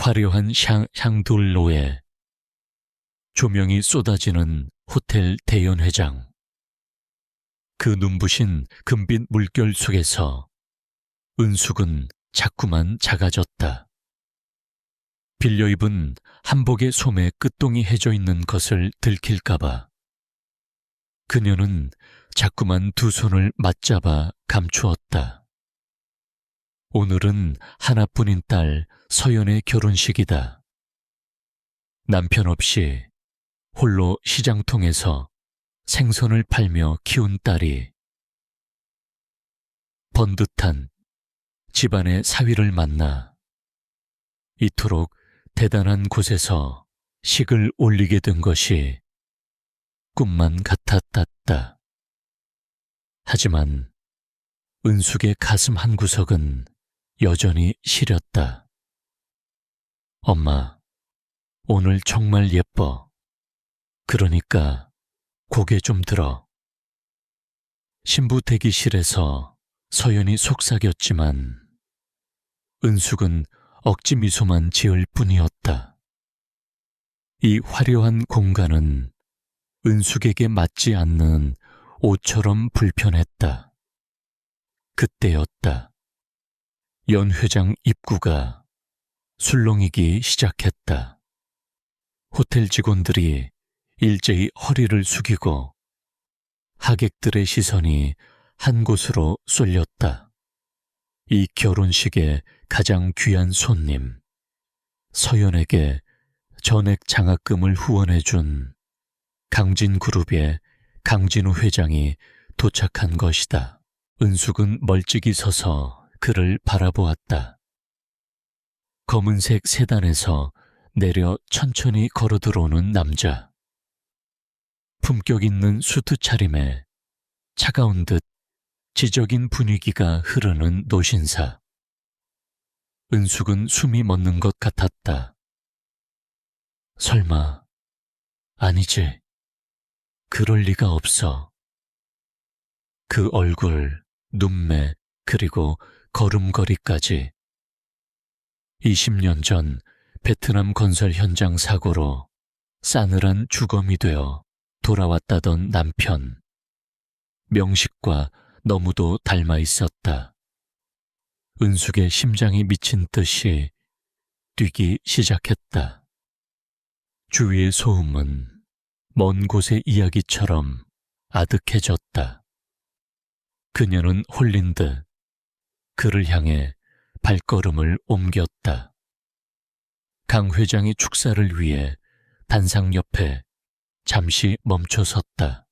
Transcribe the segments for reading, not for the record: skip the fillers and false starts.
화려한 샹들로에 조명이 쏟아지는 호텔 대연회장. 그 눈부신 금빛 물결 속에서 은숙은 자꾸만 작아졌다. 빌려 입은 한복의 소매 끝동이 해져 있는 것을 들킬까봐 그녀는 자꾸만 두 손을 맞잡아 감추었다. 오늘은 하나뿐인 딸 서연의 결혼식이다. 남편 없이 홀로 시장통에서 생선을 팔며 키운 딸이 번듯한 집안의 사위를 만나 이토록 대단한 곳에서 식을 올리게 된 것이 꿈만 같았다. 하지만 은숙의 가슴 한구석은 여전히 시렸다. 엄마, 오늘 정말 예뻐. 그러니까 고개 좀 들어. 신부 대기실에서 서연이 속삭였지만 은숙은 억지 미소만 지을 뿐이었다. 이 화려한 공간은 은숙에게 맞지 않는 옷처럼 불편했다. 그때였다. 연 회장 입구가 술렁이기 시작했다. 호텔 직원들이 일제히 허리를 숙이고 하객들의 시선이 한 곳으로 쏠렸다. 이 결혼식의 가장 귀한 손님, 서연에게 전액 장학금을 후원해준 강진그룹의 강진우 회장이 도착한 것이다. 은숙은 멀찍이 서서 그를 바라보았다. 검은색 세단에서 내려 천천히 걸어 들어오는 남자. 품격 있는 수트 차림에 차가운 듯 지적인 분위기가 흐르는 노신사. 은숙은 숨이 멎는 것 같았다. 설마, 아니지. 그럴 리가 없어. 그 얼굴, 눈매, 그리고 걸음걸이까지. 20년 전 베트남 건설 현장 사고로 싸늘한 주검이 되어 돌아왔다던 남편. 명식과 너무도 닮아 있었다. 은숙의 심장이 미친 듯이 뛰기 시작했다. 주위의 소음은 먼 곳의 이야기처럼 아득해졌다. 그녀는 홀린 듯 그를 향해 발걸음을 옮겼다. 강 회장의 축사를 위해 단상 옆에 잠시 멈춰섰다.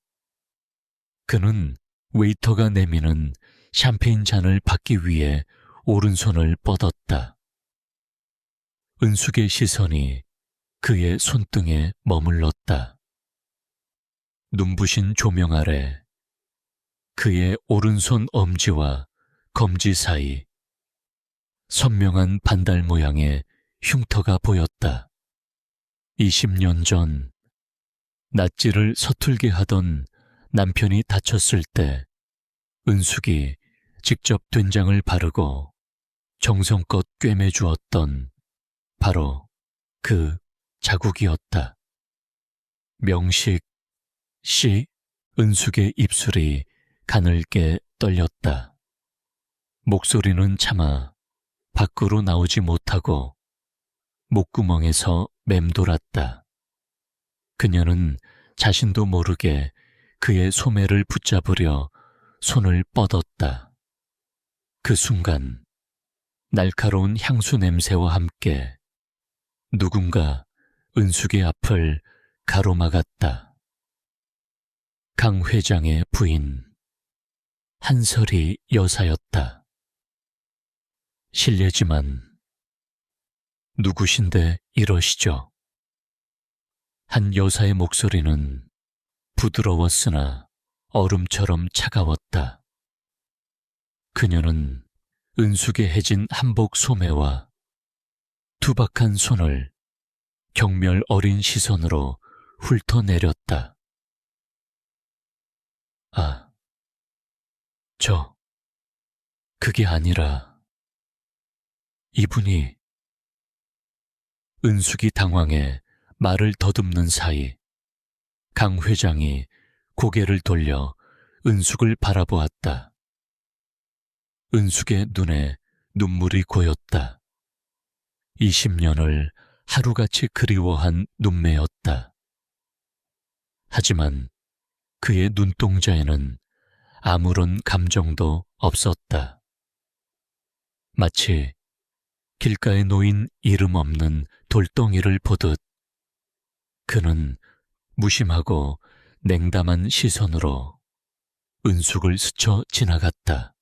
그는 웨이터가 내미는 샴페인 잔을 받기 위해 오른손을 뻗었다. 은숙의 시선이 그의 손등에 머물렀다. 눈부신 조명 아래 그의 오른손 엄지와 검지 사이 선명한 반달 모양의 흉터가 보였다. 20년 전 낫지를 서툴게 하던 남편이 다쳤을 때 은숙이 직접 된장을 바르고 정성껏 꿰매주었던 바로 그 자국이었다. 명식 씨. 은숙의 입술이 가늘게 떨렸다. 목소리는 차마 밖으로 나오지 못하고 목구멍에서 맴돌았다. 그녀는 자신도 모르게 그의 소매를 붙잡으려 손을 뻗었다. 그 순간 날카로운 향수 냄새와 함께 누군가 은숙의 앞을 가로막았다. 강 회장의 부인 한설이 여사였다. 실례지만 누구신데 이러시죠? 한 여사의 목소리는 부드러웠으나 얼음처럼 차가웠다. 그녀는 은숙의 해진 한복 소매와 투박한 손을 경멸 어린 시선으로 훑어내렸다. 아, 그게 아니라 이분이 은숙이 당황해 말을 더듬는 사이 강 회장이 고개를 돌려 은숙을 바라보았다. 은숙의 눈에 눈물이 고였다. 20년을 하루같이 그리워한 눈매였다. 하지만 그의 눈동자에는 아무런 감정도 없었다. 마치 길가에 놓인 이름 없는 돌덩이를 보듯 그는 무심하고 냉담한 시선으로 은숙을 스쳐 지나갔다.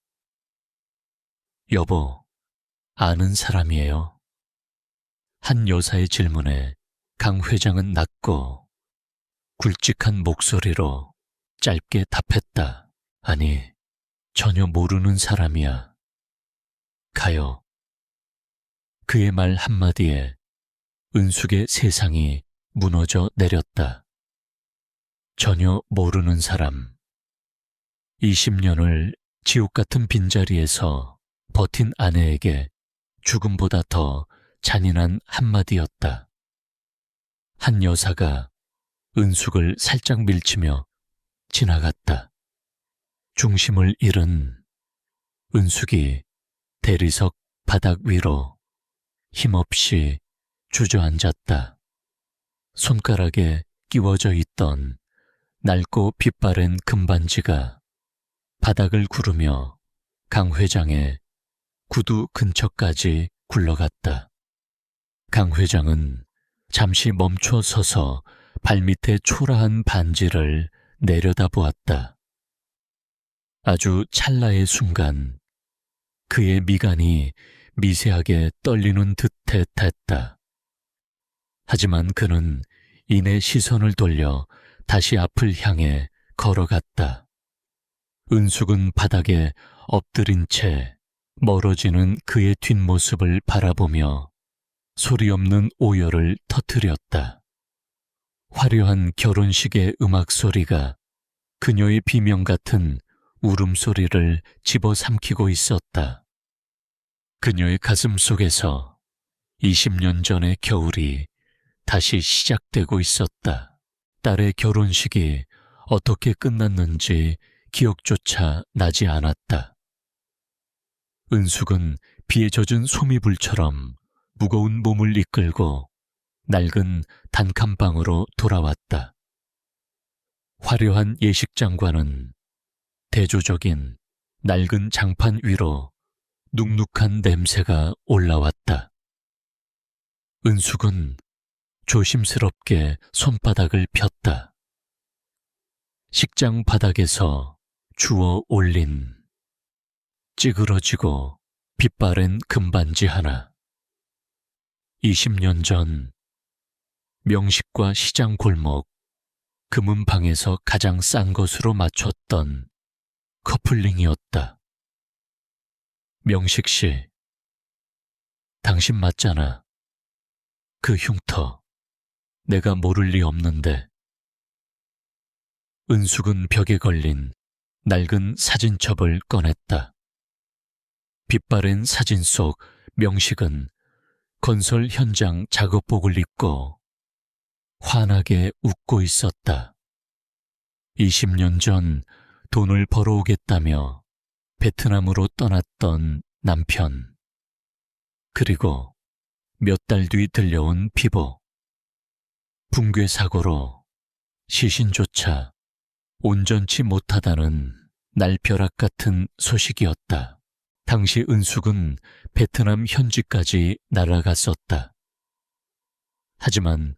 여보, 아는 사람이에요. 한 여사의 질문에 강 회장은 낮고 굵직한 목소리로 짧게 답했다. 아니, 전혀 모르는 사람이야. 가요. 그의 말 한마디에 은숙의 세상이 무너져 내렸다. 전혀 모르는 사람. 20년을 지옥 같은 빈자리에서 버틴 아내에게 죽음보다 더 잔인한 한마디였다. 한 여사가 은숙을 살짝 밀치며 지나갔다. 중심을 잃은 은숙이 대리석 바닥 위로 힘없이 주저앉았다. 손가락에 끼워져 있던 낡고 빛바랜 금반지가 바닥을 구르며 강 회장의 구두 근처까지 굴러갔다. 강 회장은 잠시 멈춰 서서 발밑에 초라한 반지를 내려다보았다. 아주 찰나의 순간 그의 미간이 미세하게 떨리는 듯했다. 하지만 그는 이내 시선을 돌려 다시 앞을 향해 걸어갔다. 은숙은 바닥에 엎드린 채 멀어지는 그의 뒷모습을 바라보며 소리 없는 오열을 터뜨렸다. 화려한 결혼식의 음악 소리가 그녀의 비명 같은 울음소리를 집어삼키고 있었다. 그녀의 가슴 속에서 20년 전의 겨울이 다시 시작되고 있었다. 딸의 결혼식이 어떻게 끝났는지 기억조차 나지 않았다. 은숙은 비에 젖은 소미불처럼 무거운 몸을 이끌고 낡은 단칸방으로 돌아왔다. 화려한 예식장과는 대조적인 낡은 장판 위로 눅눅한 냄새가 올라왔다. 은숙은 조심스럽게 손바닥을 폈다. 식장 바닥에서 주워 올린 찌그러지고 빛바랜 금반지 하나. 20년 전 명식과 시장 골목 금은방에서 가장 싼 것으로 맞췄던 커플링이었다. 명식 씨, 당신 맞잖아. 그 흉터 내가 모를 리 없는데. 은숙은 벽에 걸린 낡은 사진첩을 꺼냈다. 빛바랜 사진 속 명식은 건설 현장 작업복을 입고 환하게 웃고 있었다. 20년 전 돈을 벌어오겠다며 베트남으로 떠났던 남편, 그리고 몇 달 뒤 들려온 비보. 붕괴 사고로 시신조차 온전치 못하다는 날벼락 같은 소식이었다. 당시 은숙은 베트남 현지까지 날아갔었다. 하지만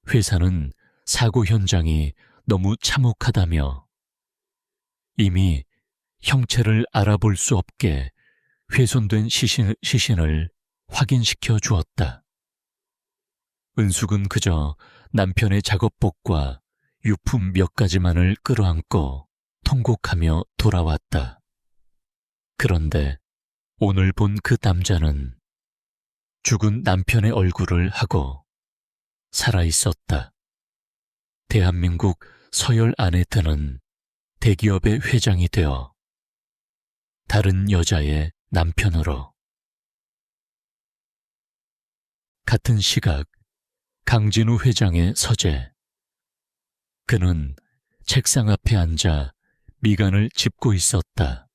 회사는 사고 현장이 너무 참혹하다며 이미 형체를 알아볼 수 없게 훼손된 시신을 확인시켜 주었다. 은숙은 그저 남편의 작업복과 유품 몇 가지만을 끌어안고 통곡하며 돌아왔다. 그런데 오늘 본 그 남자는 죽은 남편의 얼굴을 하고 살아있었다. 대한민국 서열 안에 드는 대기업의 회장이 되어 다른 여자의 남편으로. 같은 시각 강진우 회장의 서재. 그는 책상 앞에 앉아 미간을 짚고 있었다.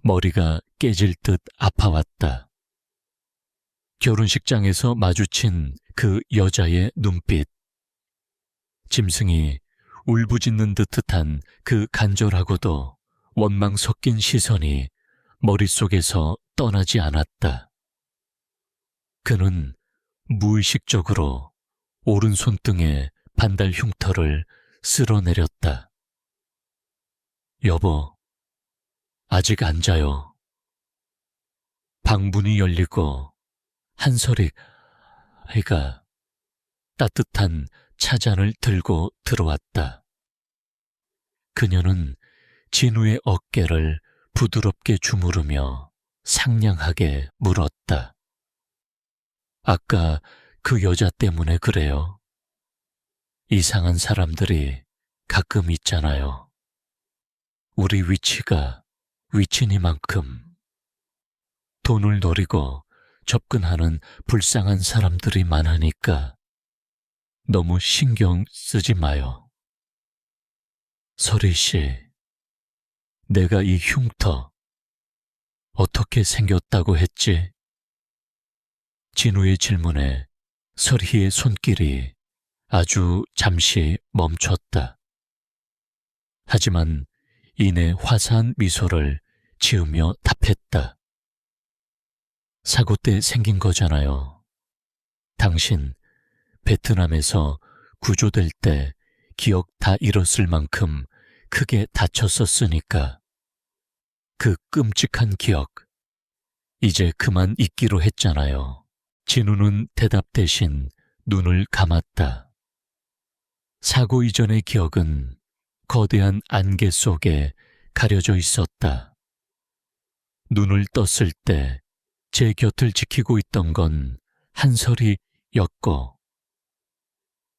머리가 깨질 듯 아파왔다. 결혼식장에서 마주친 그 여자의 눈빛. 짐승이 울부짖는 듯한 그 간절하고도 원망 섞인 시선이 머릿속에서 떠나지 않았다. 그는 무의식적으로 오른손등에 반달 흉터를 쓸어내렸다. 여보, 아직 안 자요. 방문이 열리고 한설익 아이가 따뜻한 차잔을 들고 들어왔다. 그녀는 진우의 어깨를 부드럽게 주무르며 상냥하게 물었다. 아까 그 여자 때문에 그래요. 이상한 사람들이 가끔 있잖아요. 우리 위치가 위치니만큼 돈을 노리고 접근하는 불쌍한 사람들이 많으니까 너무 신경 쓰지 마요. 설희 씨, 내가 이 흉터 어떻게 생겼다고 했지? 진우의 질문에 설희의 손길이 아주 잠시 멈췄다. 하지만 이내 화사한 미소를 지으며 답했다. 사고 때 생긴 거잖아요. 당신 베트남에서 구조될 때 기억 다 잃었을 만큼 크게 다쳤었으니까. 그 끔찍한 기억, 이제 그만 잊기로 했잖아요. 진우는 대답 대신 눈을 감았다. 사고 이전의 기억은 거대한 안개 속에 가려져 있었다. 눈을 떴을 때 제 곁을 지키고 있던 건 한설이였고,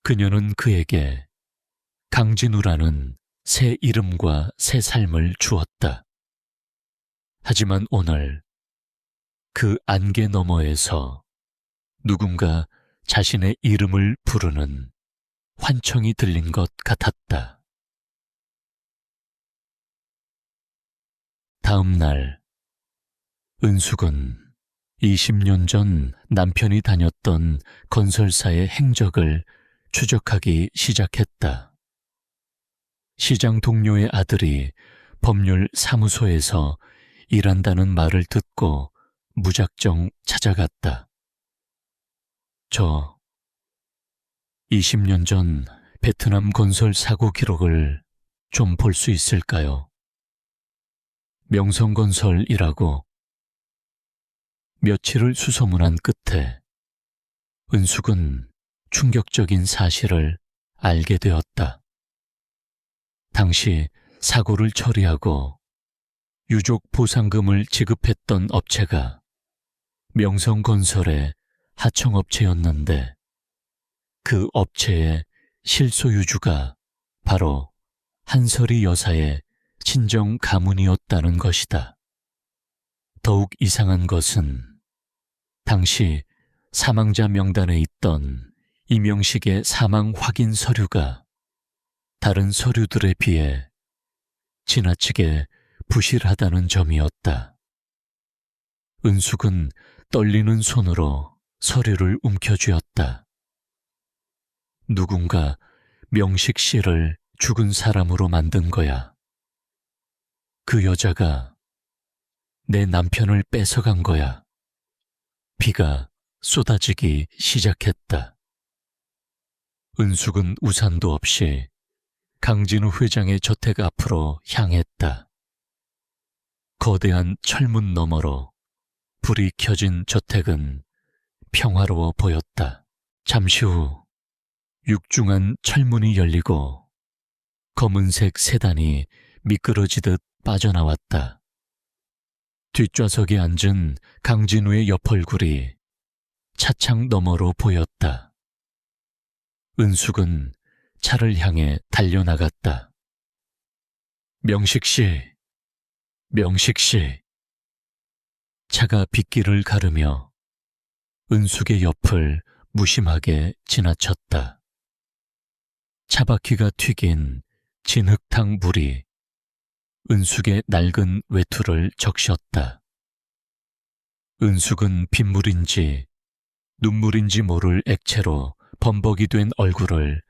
그녀는 그에게 강진우라는 새 이름과 새 삶을 주었다. 하지만 오늘 그 안개 너머에서 누군가 자신의 이름을 부르는 환청이 들린 것 같았다. 다음 날, 은숙은 20년 전 남편이 다녔던 건설사의 행적을 추적하기 시작했다. 시장 동료의 아들이 법률 사무소에서 일한다는 말을 듣고 무작정 찾아갔다. 저 20년 전 베트남 건설 사고 기록을 좀 볼 수 있을까요? 명성건설이라고. 며칠을 수소문한 끝에 은숙은 충격적인 사실을 알게 되었다. 당시 사고를 처리하고 유족 보상금을 지급했던 업체가 명성건설의 하청업체였는데 그 업체의 실소유주가 바로 한설희 여사의 친정 가문이었다는 것이다. 더욱 이상한 것은 당시 사망자 명단에 있던 이명식의 사망 확인 서류가 다른 서류들에 비해 지나치게 부실하다는 점이었다. 은숙은 떨리는 손으로 서류를 움켜쥐었다. 누군가 명식 씨를 죽은 사람으로 만든 거야. 그 여자가 내 남편을 뺏어간 거야. 비가 쏟아지기 시작했다. 은숙은 우산도 없이 강진우 회장의 저택 앞으로 향했다. 거대한 철문 너머로 불이 켜진 저택은 평화로워 보였다. 잠시 후 육중한 철문이 열리고 검은색 세단이 미끄러지듯 빠져나왔다. 뒷좌석에 앉은 강진우의 옆 얼굴이 차창 너머로 보였다. 은숙은 차를 향해 달려나갔다. 명식 씨, 명식 씨. 차가 빗길을 가르며 은숙의 옆을 무심하게 지나쳤다. 차바퀴가 튀긴 진흙탕 물이 은숙의 낡은 외투를 적셨다. 은숙은 빗물인지 눈물인지 모를 액체로 범벅이 된 얼굴을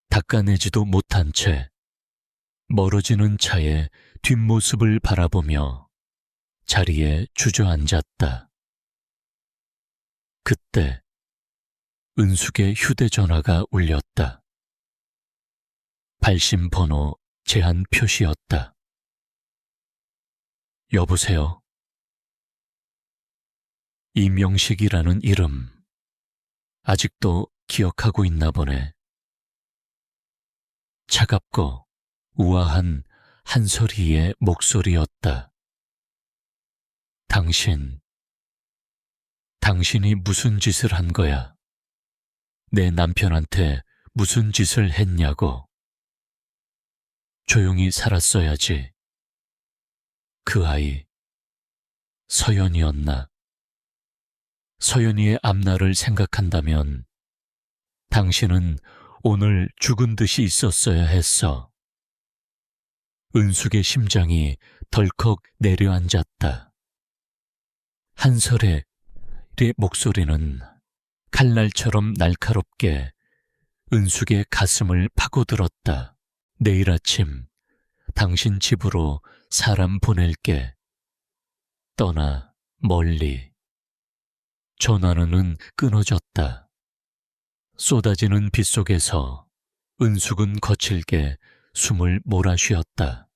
닦아내지도 못한 채 멀어지는 차의 뒷모습을 바라보며 자리에 주저앉았다. 그때 은숙의 휴대전화가 울렸다. 발신 번호 제한 표시였다. 여보세요? 이명식이라는 이름 아직도 기억하고 있나 보네. 차갑고 우아한 한솔이의 목소리였다. 당신이 무슨 짓을 한 거야? 내 남편한테 무슨 짓을 했냐고. 조용히 살았어야지. 그 아이, 서연이었나? 서연이의 앞날을 생각한다면 당신은 오늘 죽은 듯이 있었어야 했어. 은숙의 심장이 덜컥 내려앉았다. 한설의 목소리는 칼날처럼 날카롭게 은숙의 가슴을 파고들었다. 내일 아침 당신 집으로 사람 보낼게. 떠나 멀리. 전화는 끊어졌다. 쏟아지는 빗속에서 은숙은 거칠게 숨을 몰아쉬었다.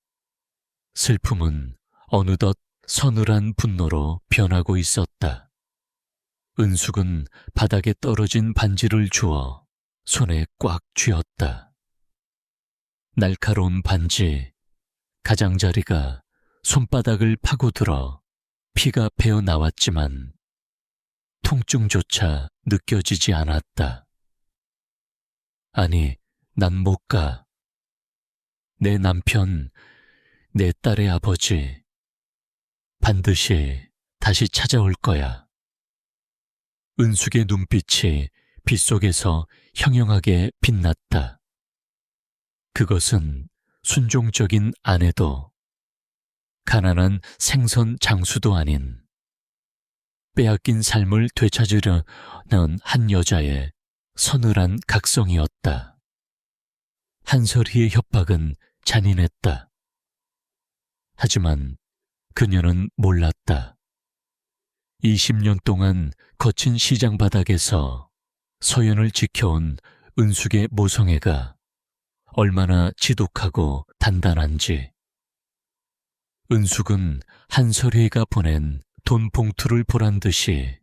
슬픔은 어느덧 서늘한 분노로 변하고 있었다. 은숙은 바닥에 떨어진 반지를 주워 손에 꽉 쥐었다. 날카로운 반지, 가장자리가 손바닥을 파고들어 피가 배어 나왔지만 통증조차 느껴지지 않았다. 아니, 난 못 가. 내 남편, 내 딸의 아버지, 반드시 다시 찾아올 거야. 은숙의 눈빛이 빗속에서 형형하게 빛났다. 그것은 순종적인 아내도 가난한 생선 장수도 아닌 빼앗긴 삶을 되찾으려는 한 여자의 서늘한 각성이었다. 한설이의 협박은 잔인했다. 하지만 그녀는 몰랐다. 20년 동안 거친 시장 바닥에서 서연을 지켜온 은숙의 모성애가 얼마나 지독하고 단단한지. 은숙은 한설이가 보낸 돈 봉투를 보란 듯이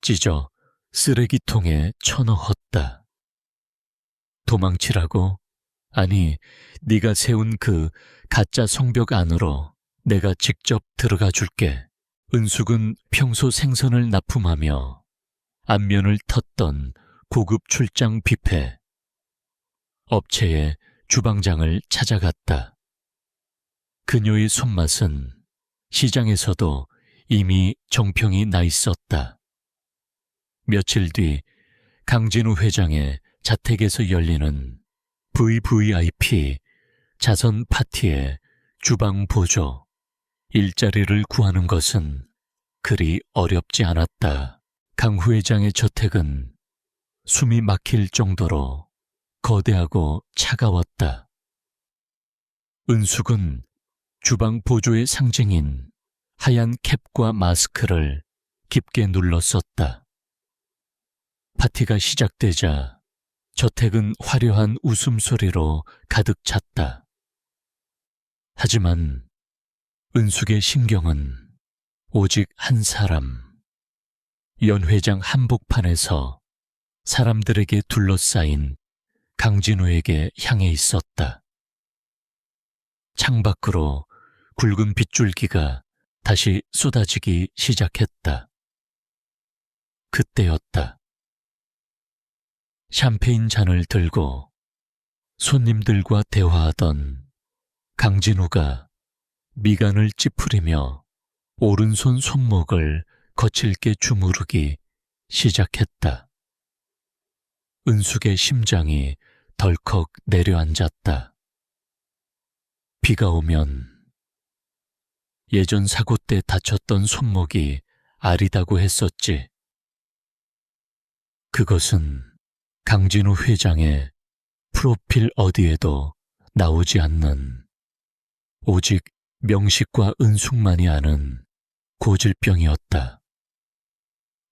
찢어 쓰레기통에 쳐넣었다. 도망치라고? 아니, 네가 세운 그 가짜 성벽 안으로 내가 직접 들어가 줄게. 은숙은 평소 생선을 납품하며 안면을 텄던 고급 출장 뷔페 업체의 주방장을 찾아갔다. 그녀의 손맛은 시장에서도 이미 정평이 나 있었다. 며칠 뒤 강진우 회장의 자택에서 열리는 VVIP 자선 파티의 주방 보조, 일자리를 구하는 것은 그리 어렵지 않았다. 강 회장의 저택은 숨이 막힐 정도로 거대하고 차가웠다. 은숙은 주방 보조의 상징인 하얀 캡과 마스크를 깊게 눌렀었다. 파티가 시작되자 저택은 화려한 웃음소리로 가득 찼다. 하지만 은숙의 신경은 오직 한 사람, 연 회장 한복판에서 사람들에게 둘러싸인 강진우에게 향해 있었다. 창밖으로 굵은 빗줄기가 다시 쏟아지기 시작했다. 그때였다. 샴페인 잔을 들고 손님들과 대화하던 강진우가 미간을 찌푸리며 오른손 손목을 거칠게 주무르기 시작했다. 은숙의 심장이 덜컥 내려앉았다. 비가 오면 예전 사고 때 다쳤던 손목이 아리다고 했었지. 그것은 강진우 회장의 프로필 어디에도 나오지 않는 오직 명식과 은숙만이 아는 고질병이었다.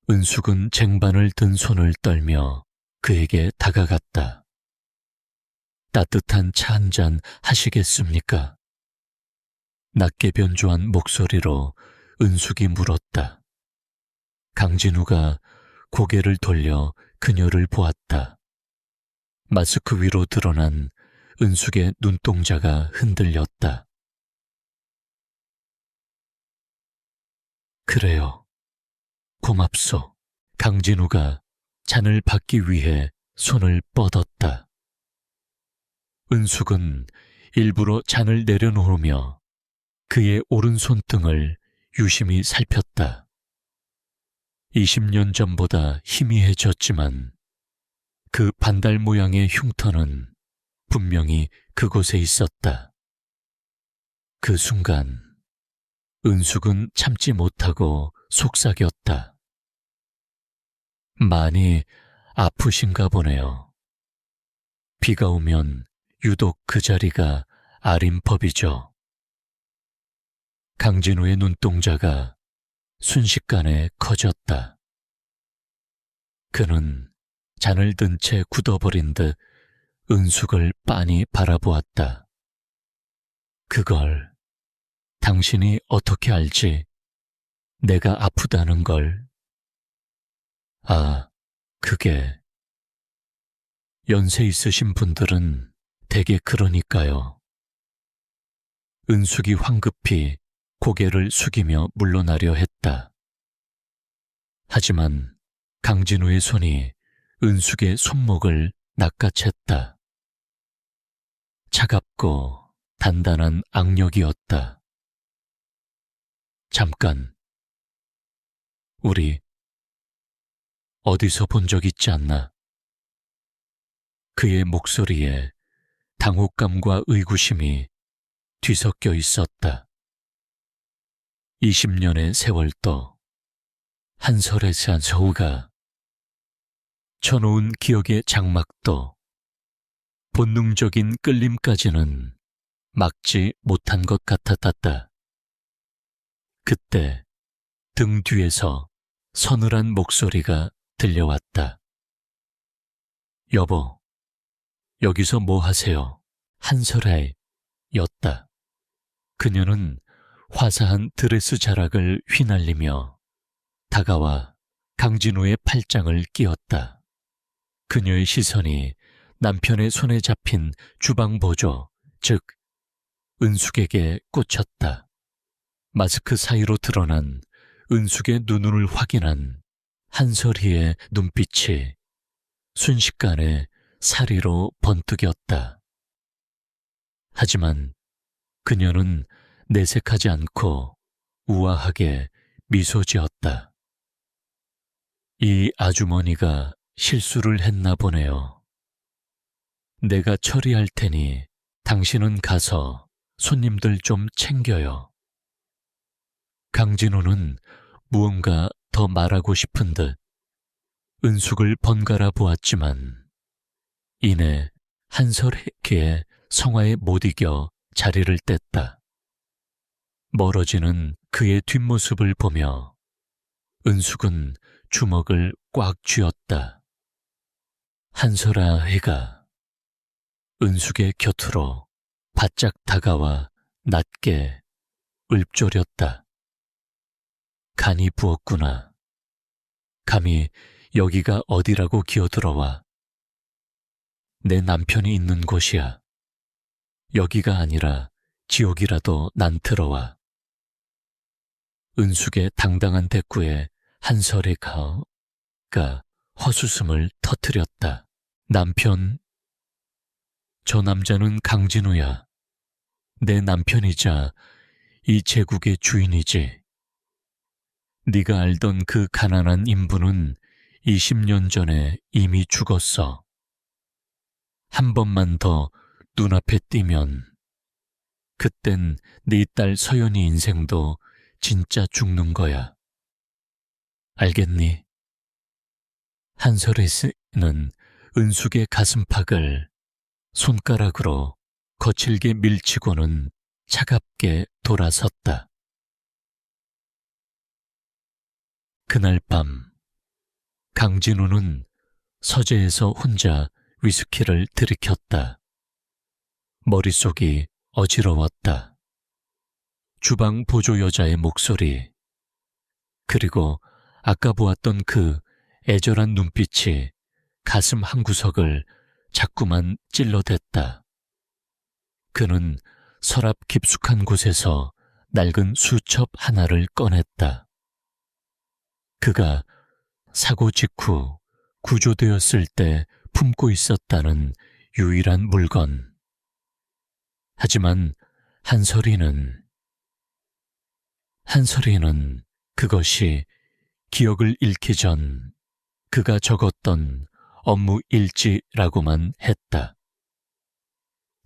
은숙은 쟁반을 든 손을 떨며 그에게 다가갔다. 따뜻한 차 한 잔 하시겠습니까? 낮게 변조한 목소리로 은숙이 물었다. 강진우가 고개를 돌려 그녀를 보았다. 마스크 위로 드러난 은숙의 눈동자가 흔들렸다. 그래요. 고맙소. 강진우가 잔을 받기 위해 손을 뻗었다. 은숙은 일부러 잔을 내려놓으며 그의 오른손등을 유심히 살폈다. 20년 전보다 희미해졌지만 그 반달 모양의 흉터는 분명히 그곳에 있었다. 그 순간 은숙은 참지 못하고 속삭였다. 많이 아프신가 보네요. 비가 오면 유독 그 자리가 아린 법이죠. 강진우의 눈동자가 순식간에 커졌다. 그는 잔을 든 채 굳어버린 듯 은숙을 빤히 바라보았다. 그걸 당신이 어떻게 알지? 내가 아프다는 걸. 아, 그게 연세 있으신 분들은 대개 그러니까요. 은숙이 황급히 고개를 숙이며 물러나려 했다. 하지만 강진우의 손이 은숙의 손목을 낚아챘다. 차갑고 단단한 악력이었다. 잠깐, 우리 어디서 본 적 있지 않나? 그의 목소리에 당혹감과 의구심이 뒤섞여 있었다. 20년의 세월도 한설의 산서우가 쳐놓은 기억의 장막도 본능적인 끌림까지는 막지 못한 것 같았다. 그때 등 뒤에서 서늘한 목소리가 들려왔다. 여보, 여기서 뭐 하세요? 한설아의 였다. 그녀는 화사한 드레스 자락을 휘날리며 다가와 강진우의 팔짱을 끼웠다. 그녀의 시선이 남편의 손에 잡힌 주방 보조, 즉 은숙에게 꽂혔다. 마스크 사이로 드러난 은숙의 눈을 확인한 한설이의 눈빛이 순식간에 사리로 번뜩였다. 하지만 그녀는 내색하지 않고 우아하게 미소 지었다. 이 아주머니가 실수를 했나 보네요. 내가 처리할 테니 당신은 가서 손님들 좀 챙겨요. 강진우는 무언가 더 말하고 싶은 듯 은숙을 번갈아 보았지만 이내 한설에게 성화에 못 이겨 자리를 뗐다. 멀어지는 그의 뒷모습을 보며 은숙은 주먹을 꽉 쥐었다. 한설아 해가 은숙의 곁으로 바짝 다가와 낮게 읊조렸다. 간이 부었구나. 감히 여기가 어디라고 기어들어와. 내 남편이 있는 곳이야. 여기가 아니라 지옥이라도 난 들어와. 은숙의 당당한 대꾸에 한설의 가가 헛웃음을 터뜨렸다. 남편? 저 남자는 강진우야. 내 남편이자 이 제국의 주인이지. 네가 알던 그 가난한 인부는 20년 전에 이미 죽었어. 한 번만 더 눈앞에 띄면 그땐 네 딸 서연이 인생도 진짜 죽는 거야. 알겠니? 한설의 씨는 은숙의 가슴팍을 손가락으로 거칠게 밀치고는 차갑게 돌아섰다. 그날 밤 강진우는 서재에서 혼자 위스키를 들이켰다. 머릿속이 어지러웠다. 주방 보조 여자의 목소리, 그리고 아까 보았던 그 애절한 눈빛이 가슴 한구석을 자꾸만 찔러댔다. 그는 서랍 깊숙한 곳에서 낡은 수첩 하나를 꺼냈다. 그가 사고 직후 구조되었을 때 품고 있었다는 유일한 물건. 하지만 한설이는 그것이 기억을 잃기 전 그가 적었던 업무 일지라고만 했다.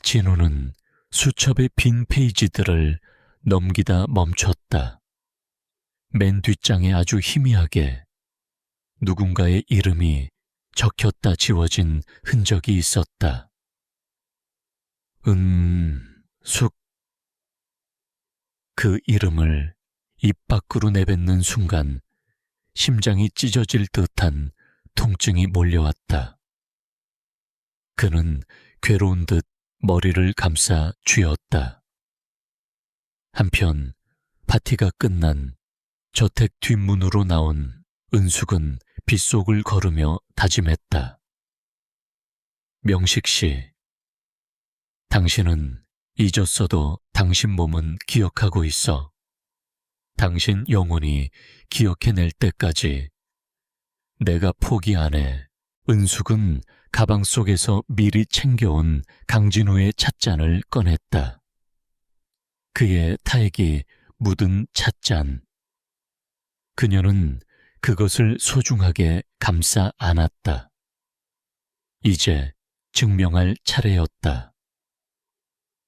진우는 수첩의 빈 페이지들을 넘기다 멈췄다. 맨 뒷장에 아주 희미하게 누군가의 이름이 적혔다 지워진 흔적이 있었다. 은숙. 그 이름을 입 밖으로 내뱉는 순간 심장이 찢어질 듯한 통증이 몰려왔다. 그는 괴로운 듯 머리를 감싸 쥐었다. 한편 파티가 끝난 저택 뒷문으로 나온 은숙은 빗속을 걸으며 다짐했다. 명식 씨, 당신은 잊었어도 당신 몸은 기억하고 있어. 당신 영혼이 기억해낼 때까지 내가 포기 안 해. 은숙은 가방 속에서 미리 챙겨온 강진우의 찻잔을 꺼냈다. 그의 타액이 묻은 찻잔. 그녀는 그것을 소중하게 감싸 안았다. 이제 증명할 차례였다.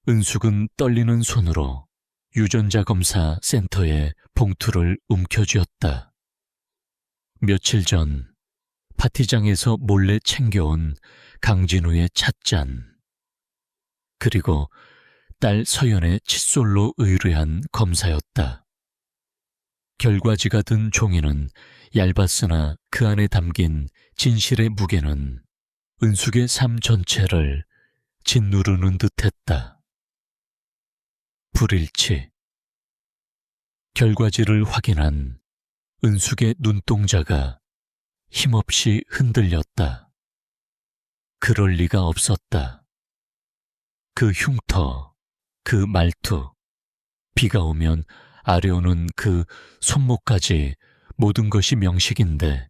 은숙은 떨리는 손으로 유전자 검사 센터에 봉투를 움켜쥐었다. 며칠 전 파티장에서 몰래 챙겨온 강진우의 찻잔, 그리고 딸 서연의 칫솔로 의뢰한 검사였다. 결과지가 든 종이는 얇았으나 그 안에 담긴 진실의 무게는 은숙의 삶 전체를 짓누르는 듯했다. 불일치. 결과지를 확인한 은숙의 눈동자가 힘없이 흔들렸다. 그럴 리가 없었다. 그 흉터, 그 말투, 비가 오면 아려오는 그 손목까지 모든 것이 명식인데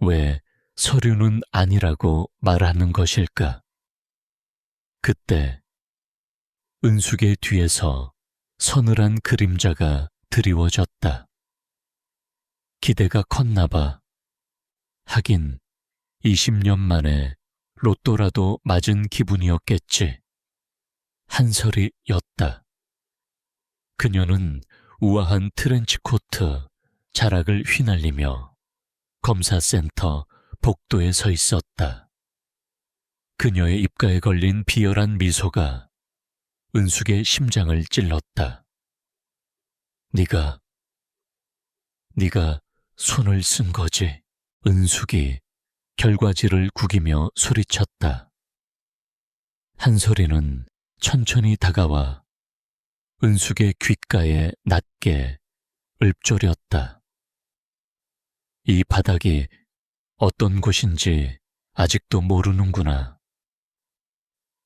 왜 서류는 아니라고 말하는 것일까? 그때 은숙의 뒤에서 서늘한 그림자가 드리워졌다. 기대가 컸나 봐. 하긴 20년 만에 로또라도 맞은 기분이었겠지. 한설이였다. 그녀는 우아한 트렌치코트, 자락을 휘날리며 검사센터 복도에 서 있었다. 그녀의 입가에 걸린 비열한 미소가 은숙의 심장을 찔렀다. 네가 손을 쓴 거지. 은숙이 결과지를 구기며 소리쳤다. 한설이는 천천히 다가와 은숙의 귓가에 낮게 읊조렸다. 이 바닥이 어떤 곳인지 아직도 모르는구나.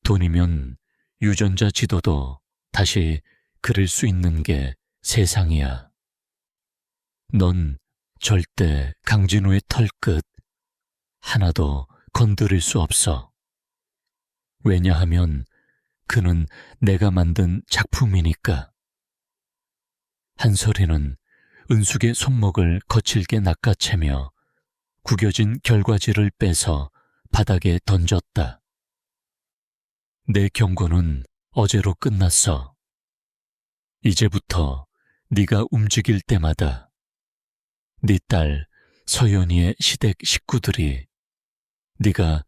돈이면 유전자 지도도 다시 그릴 수 있는 게 세상이야. 넌 절대 강진우의 털끝 하나도 건드릴 수 없어. 왜냐하면 그는 내가 만든 작품이니까. 한설이는 은숙의 손목을 거칠게 낚아채며 구겨진 결과지를 빼서 바닥에 던졌다. 내 경고는 어제로 끝났어. 이제부터 네가 움직일 때마다 네 딸 서연이의 시댁 식구들이 네가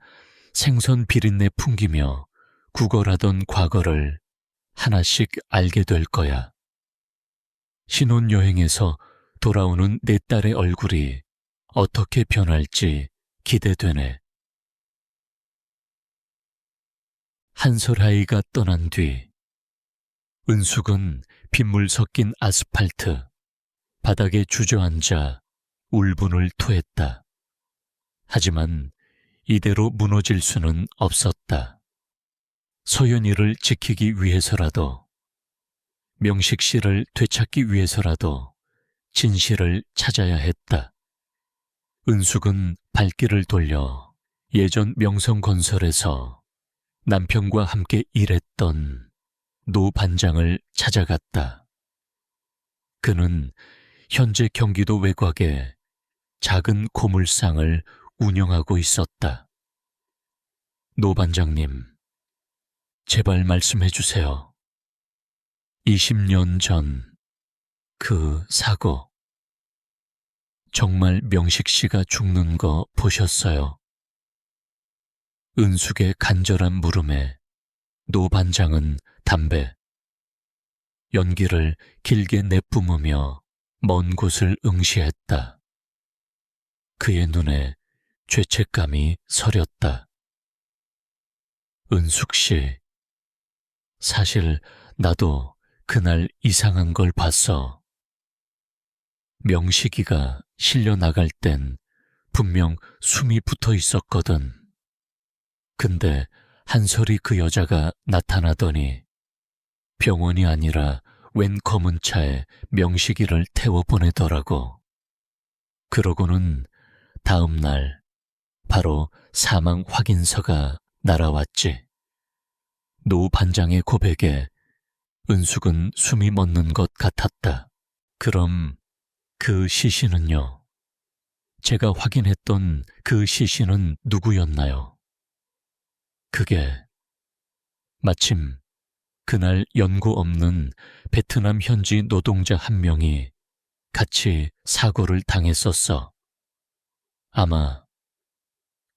생선 비린내 풍기며 구걸하던 과거를 하나씩 알게 될 거야. 신혼여행에서 돌아오는 내 딸의 얼굴이 어떻게 변할지 기대되네. 한솔아이가 떠난 뒤 은숙은 빗물 섞인 아스팔트 바닥에 주저앉아 울분을 토했다. 하지만 이대로 무너질 수는 없었다. 서연이를 지키기 위해서라도, 명식 씨를 되찾기 위해서라도 진실을 찾아야 했다. 은숙은 발길을 돌려 예전 명성건설에서 남편과 함께 일했던 노 반장을 찾아갔다. 그는 현재 경기도 외곽에 작은 고물상을 운영하고 있었다. 노 반장님, 제발 말씀해 주세요. 20년 전 그 사고, 정말 명식 씨가 죽는 거 보셨어요? 은숙의 간절한 물음에 노 반장은 담배, 연기를 길게 내뿜으며 먼 곳을 응시했다. 그의 눈에 죄책감이 서렸다. 은숙 씨, 사실 나도 그날 이상한 걸 봤어. 명식이가 실려 나갈 땐 분명 숨이 붙어 있었거든. 근데 한솔이 그 여자가 나타나더니 병원이 아니라 웬 검은 차에 명식이를 태워보내더라고. 그러고는 다음 날 바로 사망 확인서가 날아왔지. 노 반장의 고백에 은숙은 숨이 멎는 것 같았다. 그럼 그 시신은요? 제가 확인했던 그 시신은 누구였나요? 그게 마침 그날 연고 없는 베트남 현지 노동자 한 명이 같이 사고를 당했었어. 아마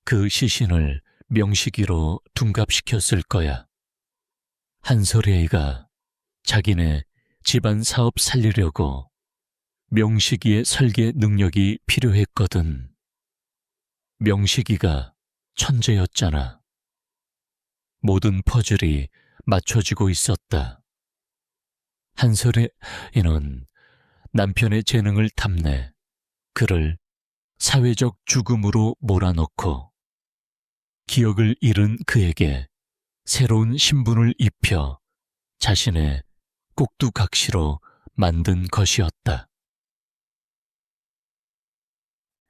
그 시신을 명식이로 둔갑시켰을 거야. 한솔이가 자기네 집안 사업 살리려고 명식이의 설계 능력이 필요했거든. 명식이가 천재였잖아. 모든 퍼즐이 맞춰지고 있었다. 한솔이는 남편의 재능을 탐내 그를 사회적 죽음으로 몰아넣고 기억을 잃은 그에게 새로운 신분을 입혀 자신의 꼭두각시로 만든 것이었다.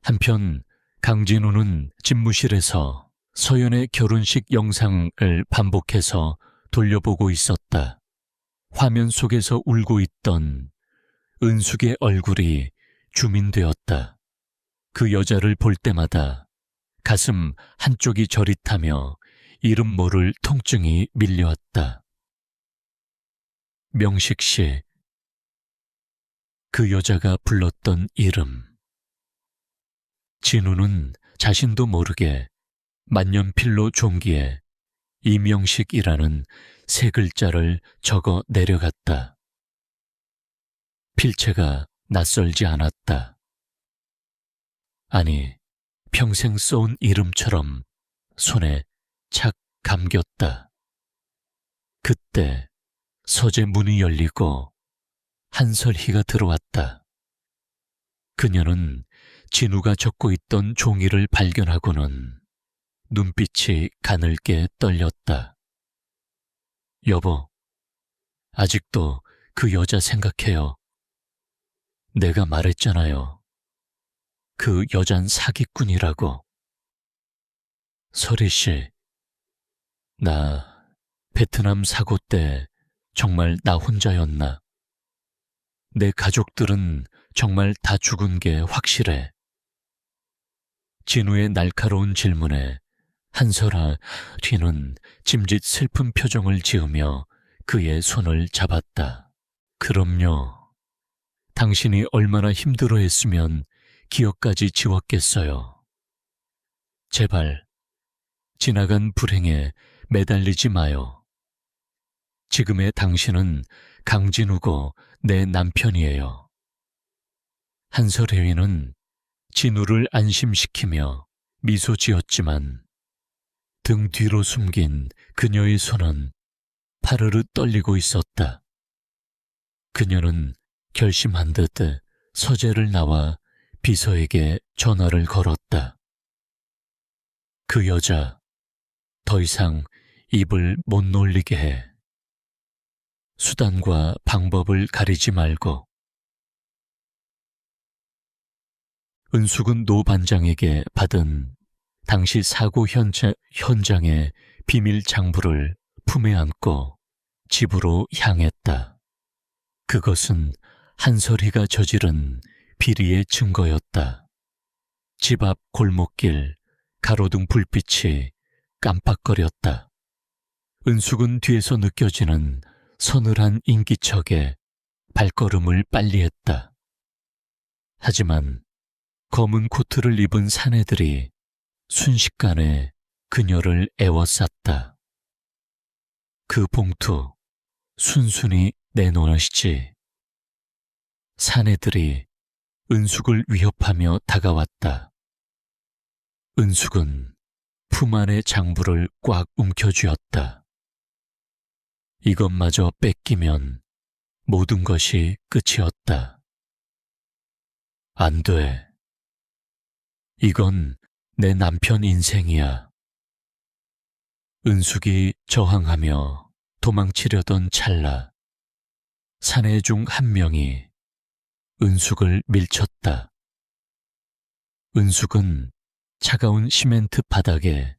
한편 강진우는 집무실에서 서연의 결혼식 영상을 반복해서 돌려보고 있었다. 화면 속에서 울고 있던 은숙의 얼굴이 주민되었다. 그 여자를 볼 때마다 가슴 한쪽이 저릿하며 이름 모를 통증이 밀려왔다. 명식 씨, 그 여자가 불렀던 이름. 진우는 자신도 모르게 만년필로 종기에 이명식이라는 세 글자를 적어 내려갔다. 필체가 낯설지 않았다. 아니, 평생 써온 이름처럼 손에 착 감겼다. 그때 서재 문이 열리고 한설희가 들어왔다. 그녀는 진우가 적고 있던 종이를 발견하고는 눈빛이 가늘게 떨렸다. 여보, 아직도 그 여자 생각해요. 내가 말했잖아요. 그 여잔 사기꾼이라고. 설희씨, 나 베트남 사고 때 정말 나 혼자였나? 내 가족들은 정말 다 죽은 게 확실해. 진우의 날카로운 질문에 한설아 뒤는 짐짓 슬픈 표정을 지으며 그의 손을 잡았다. 그럼요. 당신이 얼마나 힘들어했으면 기억까지 지웠겠어요. 제발 지나간 불행에 매달리지 마요. 지금의 당신은 강진우고 내 남편이에요. 한설혜위는 진우를 안심시키며 미소 지었지만 등 뒤로 숨긴 그녀의 손은 파르르 떨리고 있었다. 그녀는 결심한 듯 서재를 나와 비서에게 전화를 걸었다. 그 여자, 더 이상 입을 못 놀리게 해. 수단과 방법을 가리지 말고. 은숙은 노 반장에게 받은 당시 사고 현장의 비밀 장부를 품에 안고 집으로 향했다. 그것은 한설이가 저지른 비리의 증거였다. 집 앞 골목길 가로등 불빛이 깜빡거렸다. 은숙은 뒤에서 느껴지는 서늘한 인기척에 발걸음을 빨리 했다. 하지만 검은 코트를 입은 사내들이 순식간에 그녀를 에워쌌다. 그 봉투 순순히 내놓으시지. 사내들이 은숙을 위협하며 다가왔다. 은숙은 품 안의 장부를 꽉 움켜쥐었다. 이것마저 뺏기면 모든 것이 끝이었다. 안 돼. 이건 내 남편 인생이야. 은숙이 저항하며 도망치려던 찰나 사내 중 한 명이 은숙을 밀쳤다. 은숙은 차가운 시멘트 바닥에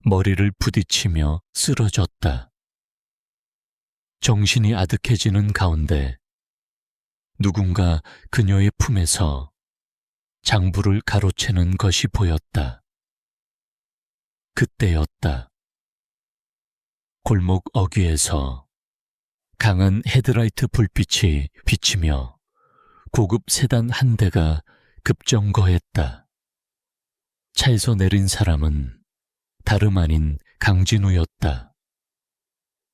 머리를 부딪히며 쓰러졌다. 정신이 아득해지는 가운데 누군가 그녀의 품에서 장부를 가로채는 것이 보였다. 그때였다. 골목 어귀에서 강한 헤드라이트 불빛이 비치며 고급 세단 한 대가 급정거했다. 차에서 내린 사람은 다름 아닌 강진우였다.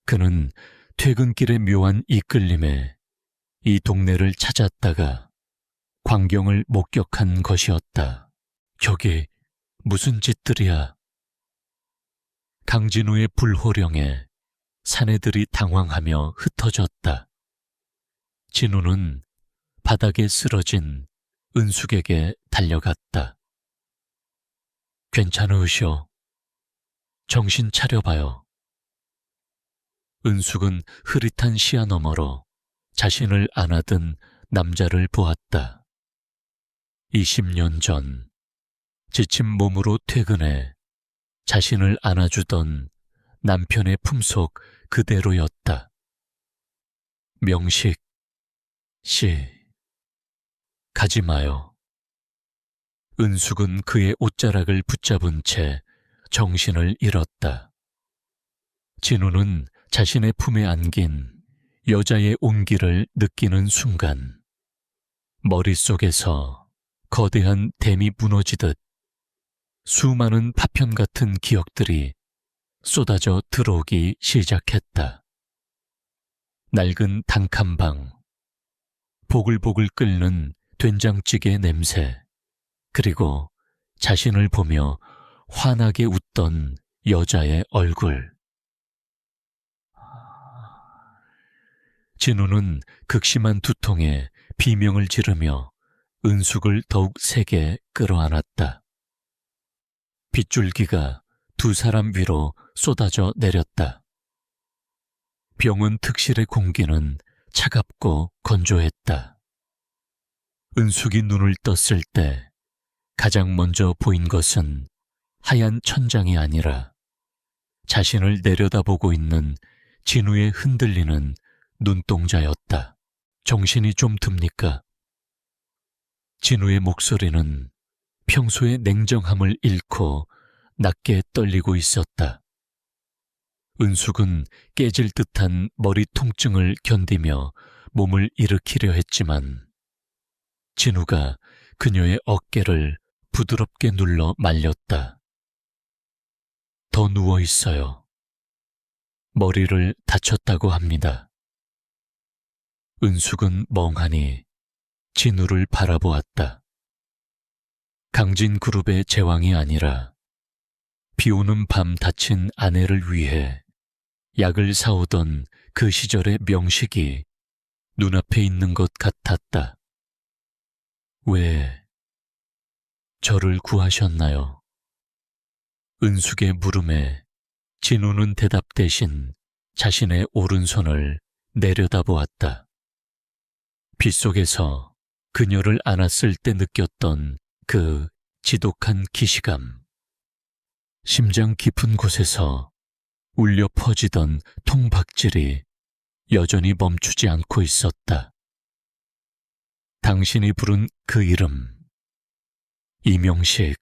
그는 퇴근길의 묘한 이끌림에 이 동네를 찾았다가 광경을 목격한 것이었다. 저게 무슨 짓들이야. 강진우의 불호령에 사내들이 당황하며 흩어졌다. 진우는 바닥에 쓰러진 은숙에게 달려갔다. 괜찮으시오. 정신 차려봐요. 은숙은 흐릿한 시야 너머로 자신을 안아든 남자를 보았다. 20년 전 지친 몸으로 퇴근해 자신을 안아주던 남편의 품속 그대로였다. 명식 씨, 가지 마요. 은숙은 그의 옷자락을 붙잡은 채 정신을 잃었다. 진우는 자신의 품에 안긴 여자의 온기를 느끼는 순간 머릿속에서 거대한 댐이 무너지듯 수많은 파편 같은 기억들이 쏟아져 들어오기 시작했다. 낡은 단칸방, 보글보글 끓는 된장찌개 냄새, 그리고 자신을 보며 환하게 웃던 여자의 얼굴. 진우는 극심한 두통에 비명을 지르며 은숙을 더욱 세게 끌어안았다. 빗줄기가 두 사람 위로 쏟아져 내렸다. 병원 특실의 공기는 차갑고 건조했다. 은숙이 눈을 떴을 때 가장 먼저 보인 것은 하얀 천장이 아니라 자신을 내려다보고 있는 진우의 흔들리는 눈동자였다. 정신이 좀 듭니까? 진우의 목소리는 평소의 냉정함을 잃고 낮게 떨리고 있었다. 은숙은 깨질 듯한 머리 통증을 견디며 몸을 일으키려 했지만 진우가 그녀의 어깨를 부드럽게 눌러 말렸다. 더 누워 있어요. 머리를 다쳤다고 합니다. 은숙은 멍하니 진우를 바라보았다. 강진그룹의 제왕이 아니라 비오는 밤 다친 아내를 위해 약을 사오던 그 시절의 명식이 눈앞에 있는 것 같았다. 왜 저를 구하셨나요? 은숙의 물음에 진우는 대답 대신 자신의 오른손을 내려다보았다. 빗속에서 그녀를 안았을 때 느꼈던 그 지독한 기시감. 심장 깊은 곳에서 울려 퍼지던 통박질이 여전히 멈추지 않고 있었다. 당신이 부른 그 이름, 이명식.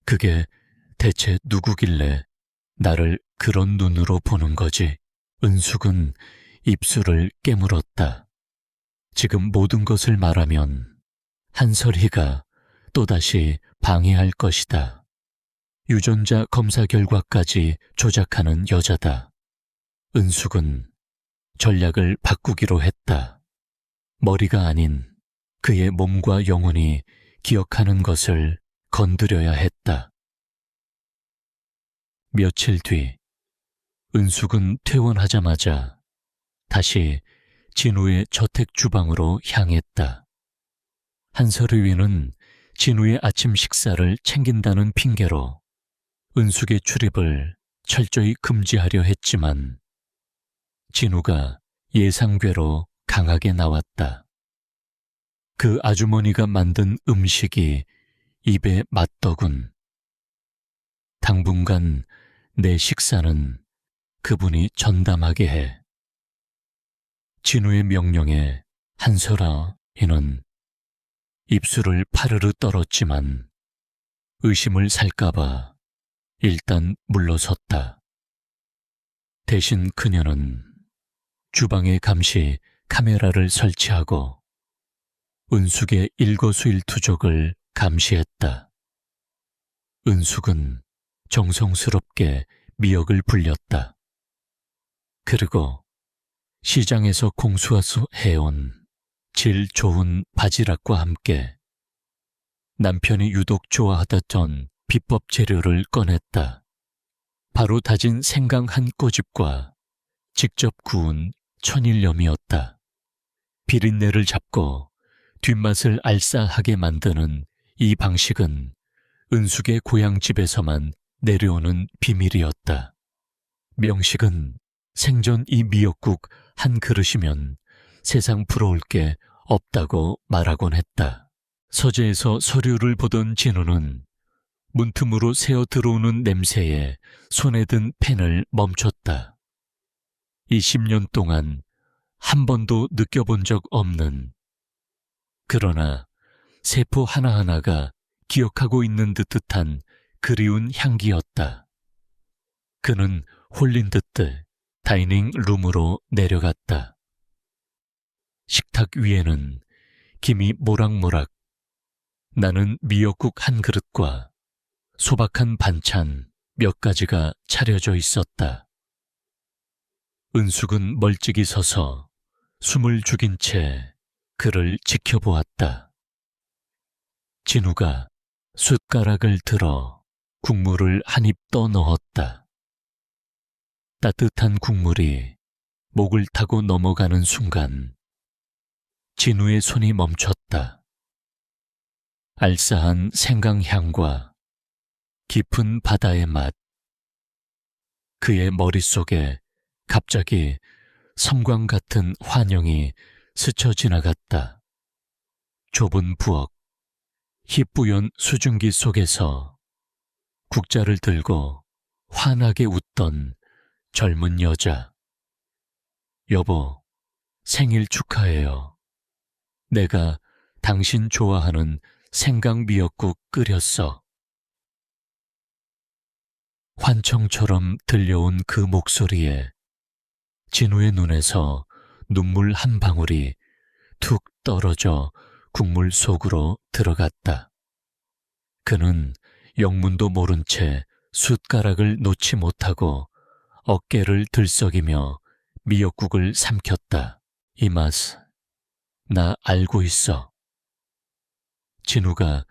그게 대체 누구길래 나를 그런 눈으로 보는 거지? 은숙은 입술을 깨물었다. 지금 모든 것을 말하면 한설희가 또다시 방해할 것이다. 유전자 검사 결과까지 조작하는 여자다. 은숙은 전략을 바꾸기로 했다. 머리가 아닌 그의 몸과 영혼이 기억하는 것을 건드려야 했다. 며칠 뒤 은숙은 퇴원하자마자 다시 진우의 저택 주방으로 향했다. 한설의위는 진우의 아침 식사를 챙긴다는 핑계로 은숙의 출입을 철저히 금지하려 했지만 진우가 예상외로 강하게 나왔다. 그 아주머니가 만든 음식이 입에 맞더군. 당분간 내 식사는 그분이 전담하게 해. 진우의 명령에 한설아 이는 입술을 파르르 떨었지만 의심을 살까봐 일단 물러섰다. 대신 그녀는 주방에 감시 카메라를 설치하고 은숙의 일거수일투족을 감시했다. 은숙은 정성스럽게 미역을 불렸다. 그리고 시장에서 공수하수 해온 질 좋은 바지락과 함께 남편이 유독 좋아하던 비법 재료를 꺼냈다. 바로 다진 생강 한 꼬집과 직접 구운 천일염이었다. 비린내를 잡고 뒷맛을 알싸하게 만드는 이 방식은 은숙의 고향집에서만 내려오는 비밀이었다. 명식은 생전 이 미역국 한 그릇이면 세상 부러울 게 없다고 말하곤 했다. 서재에서 서류를 보던 진우는 문틈으로 새어 들어오는 냄새에 손에 든 펜을 멈췄다. 20년 동안 한 번도 느껴본 적 없는, 그러나 세포 하나하나가 기억하고 있는 듯한 그리운 향기였다. 그는 홀린 듯 다이닝 룸으로 내려갔다. 식탁 위에는 김이 모락모락 나는 미역국 한 그릇과 소박한 반찬 몇 가지가 차려져 있었다. 은숙은 멀찍이 서서 숨을 죽인 채 그를 지켜보았다. 진우가 숟가락을 들어 국물을 한 입 떠 넣었다. 따뜻한 국물이 목을 타고 넘어가는 순간 진우의 손이 멈췄다. 알싸한 생강향과 깊은 바다의 맛. 그의 머릿속에 갑자기 섬광 같은 환영이 스쳐 지나갔다. 좁은 부엌, 희뿌연 수증기 속에서 국자를 들고 환하게 웃던 젊은 여자. 여보, 생일 축하해요. 내가 당신 좋아하는 생강 미역국 끓였어. 환청처럼 들려온 그 목소리에 진우의 눈에서 눈물 한 방울이 툭 떨어져 국물 속으로 들어갔다. 그는 영문도 모른 채 숟가락을 놓지 못하고 어깨를 들썩이며 미역국을 삼켰다. 이 맛, 나 알고 있어. 진우가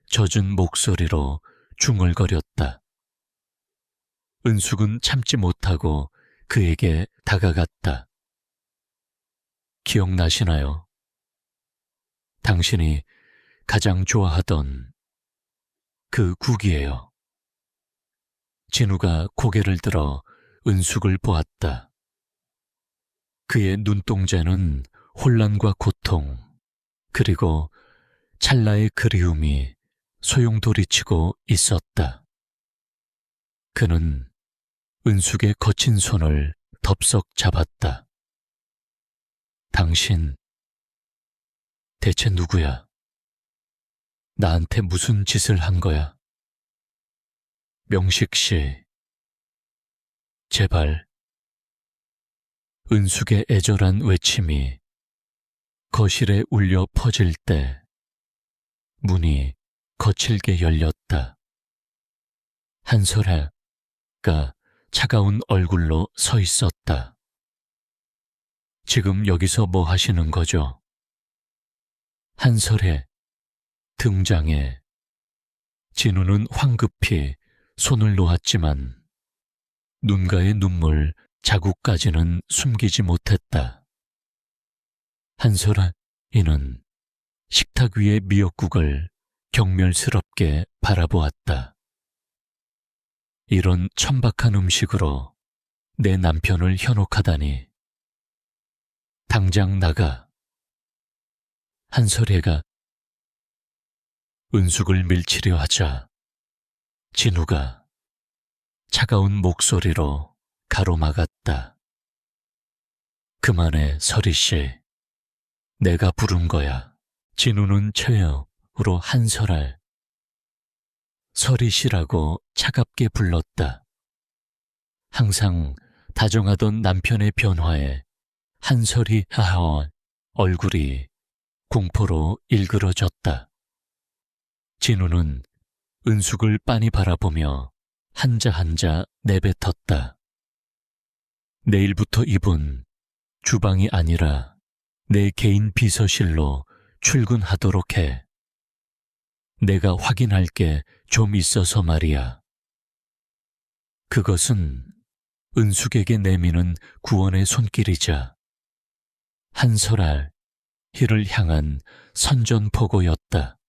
젖은 목소리로 중얼거렸다. 은숙은 참지 못하고 그에게 다가갔다. 기억나시나요? 당신이 가장 좋아하던 그 국이에요. 진우가 고개를 들어 은숙을 보았다. 그의 눈동자는 혼란과 고통, 그리고 찰나의 그리움이 소용돌이치고 있었다. 그는 은숙의 거친 손을 덥석 잡았다. 당신, 대체 누구야? 나한테 무슨 짓을 한 거야? 명식 씨, 제발. 은숙의 애절한 외침이 거실에 울려 퍼질 때 문이 거칠게 열렸다. 한설아가 차가운 얼굴로 서 있었다. 지금 여기서 뭐 하시는 거죠? 한설의 등장에 진우는 황급히 손을 놓았지만 눈가의 눈물 자국까지는 숨기지 못했다. 한설아, 이는 식탁 위의 미역국을 경멸스럽게 바라보았다. 이런 천박한 음식으로 내 남편을 현혹하다니. 당장 나가. 한설애가 은숙을 밀치려 하자 진우가 차가운 목소리로 가로막았다. 그만해, 설이씨. 내가 부른 거야. 진우는 체여으로 한설알, 설이씨라고 차갑게 불렀다. 항상 다정하던 남편의 변화에 한설이 하하 얼굴이 공포로 일그러졌다. 진우는 은숙을 빤히 바라보며 한자 한자 내뱉었다. 내일부터 이분 주방이 아니라 내 개인 비서실로 출근하도록 해. 내가 확인할 게 좀 있어서 말이야. 그것은 은숙에게 내미는 구원의 손길이자 한설알 희를 향한 선전포고였다.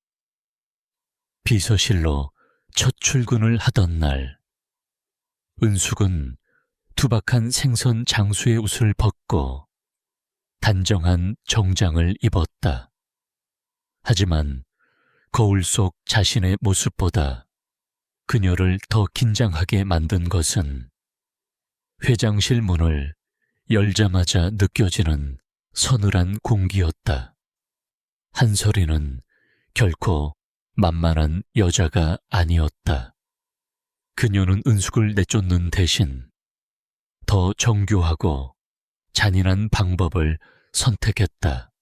비서실로 첫 출근을 하던 날, 은숙은 투박한 생선 장수의 옷을 벗고 단정한 정장을 입었다. 하지만 거울 속 자신의 모습보다 그녀를 더 긴장하게 만든 것은 회장실 문을 열자마자 느껴지는 서늘한 공기였다. 한설이는 결코 만만한 여자가 아니었다. 그녀는 은숙을 내쫓는 대신 더 정교하고 잔인한 방법을 선택했다.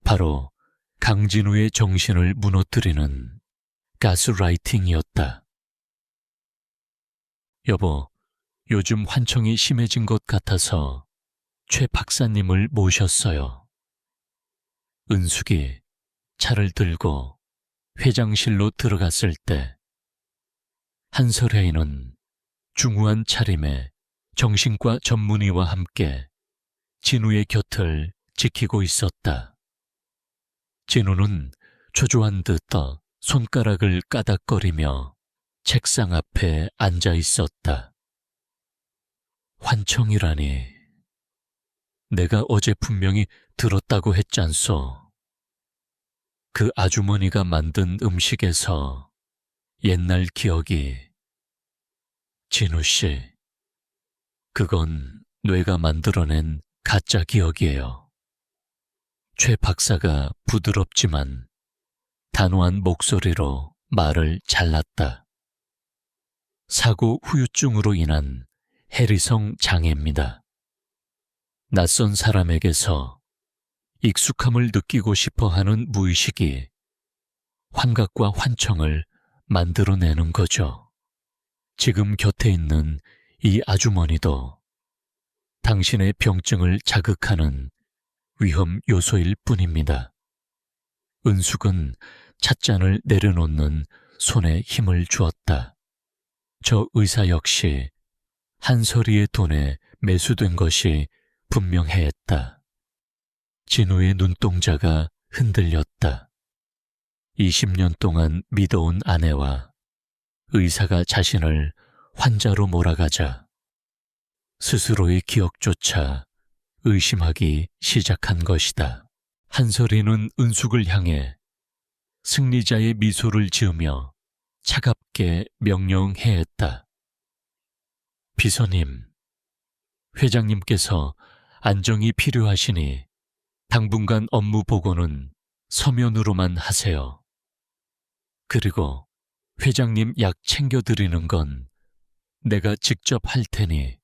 바로 강진우의 정신을 무너뜨리는 가스라이팅이었다. 여보, 요즘 환청이 심해진 것 같아서 최 박사님을 모셨어요. 은숙이 차를 들고 회장실로 들어갔을 때 한설혜인은 중후한 차림에 정신과 전문의와 함께 진우의 곁을 지키고 있었다. 진우는 초조한 듯 손가락을 까닥거리며 책상 앞에 앉아 있었다. 환청이라니. 내가 어제 분명히 들었다고 했잖소. 그 아주머니가 만든 음식에서 옛날 기억이. 진우씨, 그건 뇌가 만들어낸 가짜 기억이에요. 최 박사가 부드럽지만 단호한 목소리로 말을 잘랐다. 사고 후유증으로 인한 해리성 장애입니다. 낯선 사람에게서 익숙함을 느끼고 싶어 하는 무의식이 환각과 환청을 만들어내는 거죠. 지금 곁에 있는 이 아주머니도 당신의 병증을 자극하는 위험 요소일 뿐입니다. 은숙은 찻잔을 내려놓는 손에 힘을 주었다. 저 의사 역시 한설이의 돈에 매수된 것이 분명해했다. 진우의 눈동자가 흔들렸다. 20년 동안 믿어온 아내와 의사가 자신을 환자로 몰아가자 스스로의 기억조차 의심하기 시작한 것이다. 한설이는 은숙을 향해 승리자의 미소를 지으며 차갑게 명령해했다. 비서님, 회장님께서 안정이 필요하시니 당분간 업무 보고는 서면으로만 하세요. 그리고 회장님 약 챙겨드리는 건 내가 직접 할 테니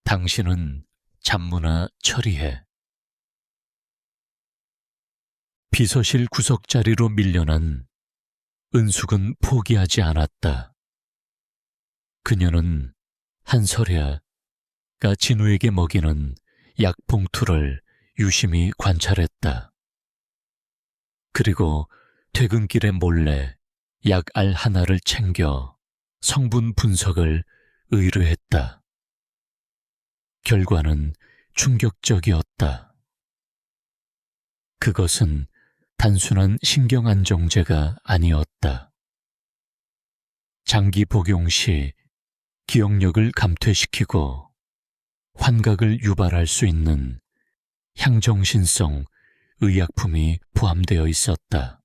당신은 잡무나 처리해. 비서실 구석자리로 밀려난 은숙은 포기하지 않았다. 그녀는 한설이가 진우에게 먹이는 약 봉투를 유심히 관찰했다. 그리고 퇴근길에 몰래 약알 하나를 챙겨 성분 분석을 의뢰했다. 결과는 충격적이었다. 그것은 단순한 신경안정제가 아니었다. 장기 복용 시 기억력을 감퇴시키고 환각을 유발할 수 있는 향정신성 의약품이 포함되어 있었다.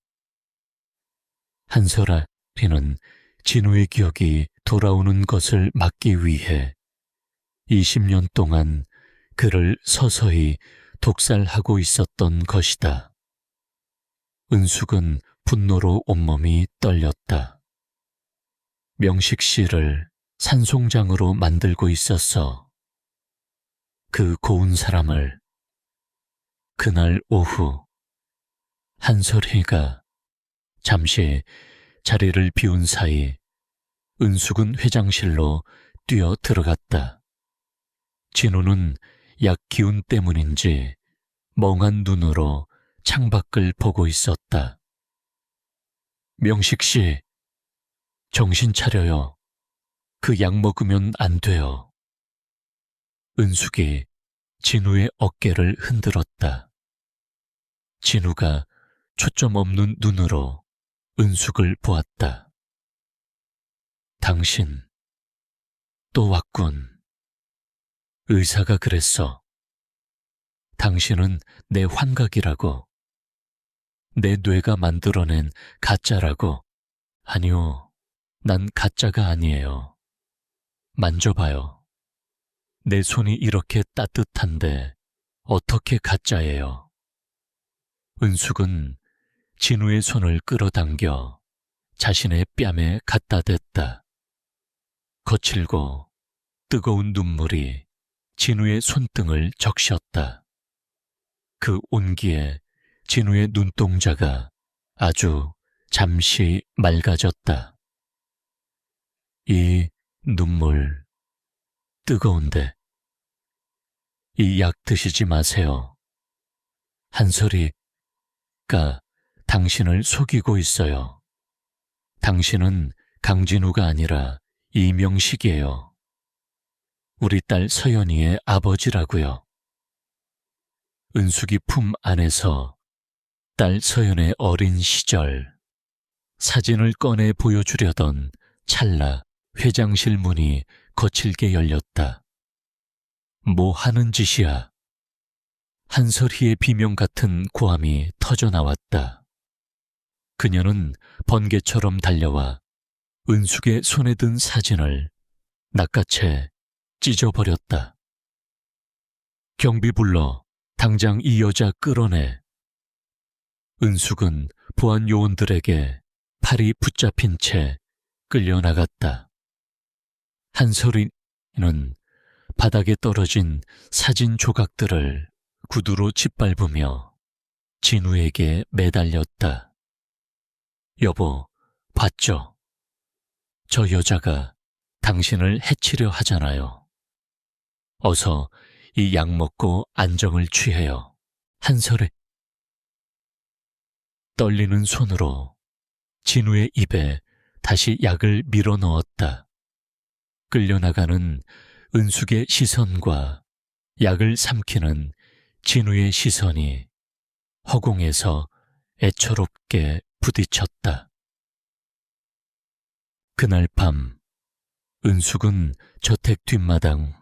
한설아리는 진우의 기억이 돌아오는 것을 막기 위해 20년 동안 그를 서서히 독살하고 있었던 것이다. 은숙은 분노로 온몸이 떨렸다. 명식 씨를 산송장으로 만들고 있었어. 그 고운 사람을. 그날 오후 한설희가 잠시 자리를 비운 사이 은숙은 회장실로 뛰어 들어갔다. 진우는 약 기운 때문인지 멍한 눈으로 창밖을 보고 있었다. 명식 씨, 정신 차려요. 그 약 먹으면 안 돼요. 은숙이 진우의 어깨를 흔들었다. 진우가 초점 없는 눈으로 은숙을 보았다. 당신, 또 왔군. 의사가 그랬어. 당신은 내 환각이라고. 내 뇌가 만들어낸 가짜라고. 아니요, 난 가짜가 아니에요. 만져봐요. 내 손이 이렇게 따뜻한데 어떻게 가짜예요? 은숙은 진우의 손을 끌어당겨 자신의 뺨에 갖다 댔다. 거칠고 뜨거운 눈물이 진우의 손등을 적셨다. 그 온기에 진우의 눈동자가 아주 잠시 맑아졌다. 이 눈물 뜨거운데 이 약 드시지 마세요. 한설이가 당신을 속이고 있어요. 당신은 강진우가 아니라 이명식이에요. 우리 딸 서연이의 아버지라고요. 은숙이 품 안에서 딸 서연의 어린 시절 사진을 꺼내 보여주려던 찰나 회장실 문이 거칠게 열렸다. 뭐 하는 짓이야? 한설희의 비명 같은 고함이 터져나왔다. 그녀는 번개처럼 달려와 은숙의 손에 든 사진을 낚아채 찢어버렸다. 경비 불러 당장 이 여자 끌어내. 은숙은 보안 요원들에게 팔이 붙잡힌 채 끌려나갔다. 한설이는 바닥에 떨어진 사진 조각들을 구두로 짓밟으며 진우에게 매달렸다. 여보, 봤죠? 저 여자가 당신을 해치려 하잖아요. 어서 이 약 먹고 안정을 취해요. 한설이 떨리는 손으로 진우의 입에 다시 약을 밀어 넣었다. 끌려나가는 은숙의 시선과 약을 삼키는 진우의 시선이 허공에서 애처롭게 부딪혔다. 그날 밤 은숙은 저택 뒷마당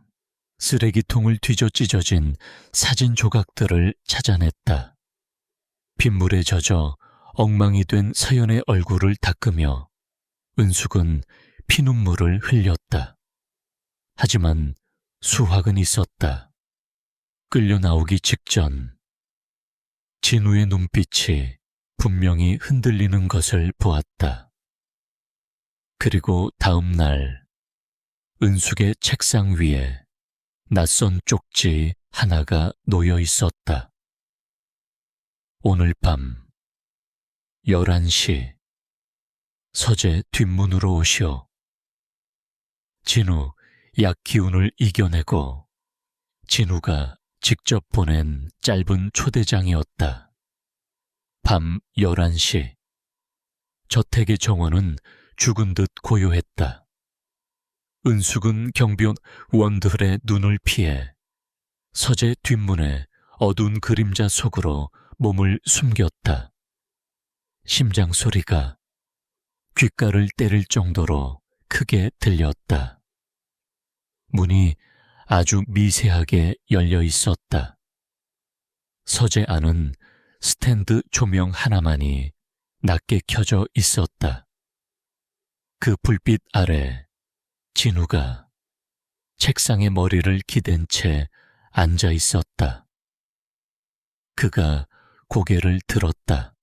쓰레기통을 뒤져 찢어진 사진 조각들을 찾아냈다. 빗물에 젖어 엉망이 된 서연의 얼굴을 닦으며 은숙은 피눈물을 흘렸다. 하지만 수확은 있었다. 끌려 나오기 직전 진우의 눈빛이 분명히 흔들리는 것을 보았다. 그리고 다음 날 은숙의 책상 위에 낯선 쪽지 하나가 놓여 있었다. 오늘 밤 11시 서재 뒷문으로 오시오. 진우, 약 기운을 이겨내고 진우가 직접 보낸 짧은 초대장이었다. 밤 11시 저택의 정원은 죽은 듯 고요했다. 은숙은 경비원들의 눈을 피해 서재 뒷문의 어두운 그림자 속으로 몸을 숨겼다. 심장 소리가 귓가를 때릴 정도로 크게 들렸다. 문이 아주 미세하게 열려 있었다. 서재 안은 스탠드 조명 하나만이 낮게 켜져 있었다. 그 불빛 아래 진우가 책상에 머리를 기댄 채 앉아 있었다. 그가 고개를 들었다.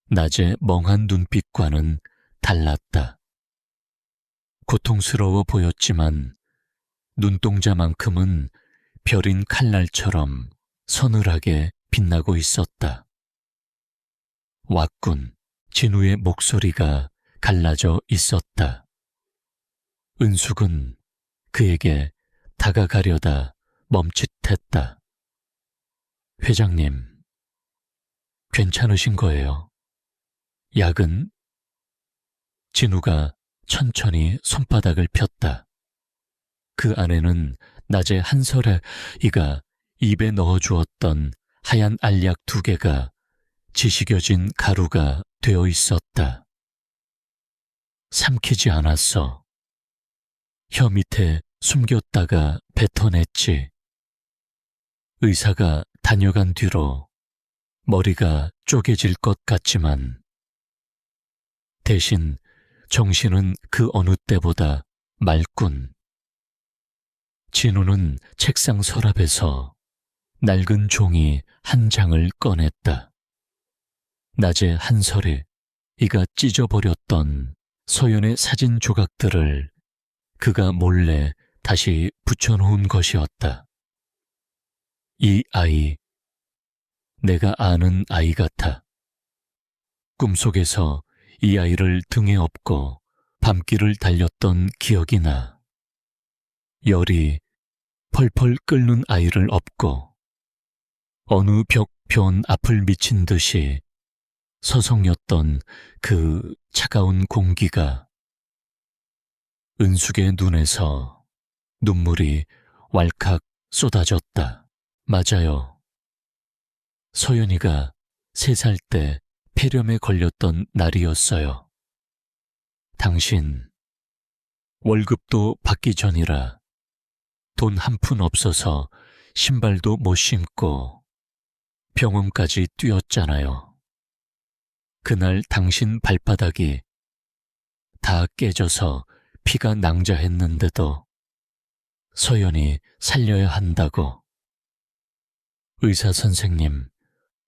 낮의 멍한 눈빛과는 달랐다. 고통스러워 보였지만 눈동자만큼은 별인 칼날처럼 서늘하게 빛나고 있었다. 왔군. 진우의 목소리가 갈라져 있었다. 은숙은 그에게 다가가려다 멈칫했다. 회장님, 괜찮으신 거예요? 약은? 진우가 천천히 손바닥을 폈다. 그 안에는 낮에 한설이가 입에 넣어주었던 하얀 알약 2개가 지식여진 가루가 되어 있었다. 삼키지 않았어. 혀 밑에 숨겼다가 뱉어냈지. 의사가 다녀간 뒤로 머리가 쪼개질 것 같지만 대신 정신은 그 어느 때보다 맑군. 진우는 책상 서랍에서 낡은 종이 한 장을 꺼냈다. 낮에 한설에 이가 찢어버렸던 서연의 사진 조각들을 그가 몰래 다시 붙여놓은 것이었다. 이 아이, 내가 아는 아이 같아. 꿈속에서 이 아이를 등에 업고 밤길을 달렸던 기억이 나. 열이 펄펄 끓는 아이를 업고 어느 벽변 앞을 미친 듯이 서성였던 그 차가운 공기가 은숙의 눈에서 눈물이 왈칵 쏟아졌다. 맞아요. 서연이가 3살 때 폐렴에 걸렸던 날이었어요. 당신, 월급도 받기 전이라 돈 한 푼 없어서 신발도 못 신고 병원까지 뛰었잖아요. 그날 당신 발바닥이 다 깨져서 피가 낭자했는데도 서연이 살려야 한다고. 의사 선생님,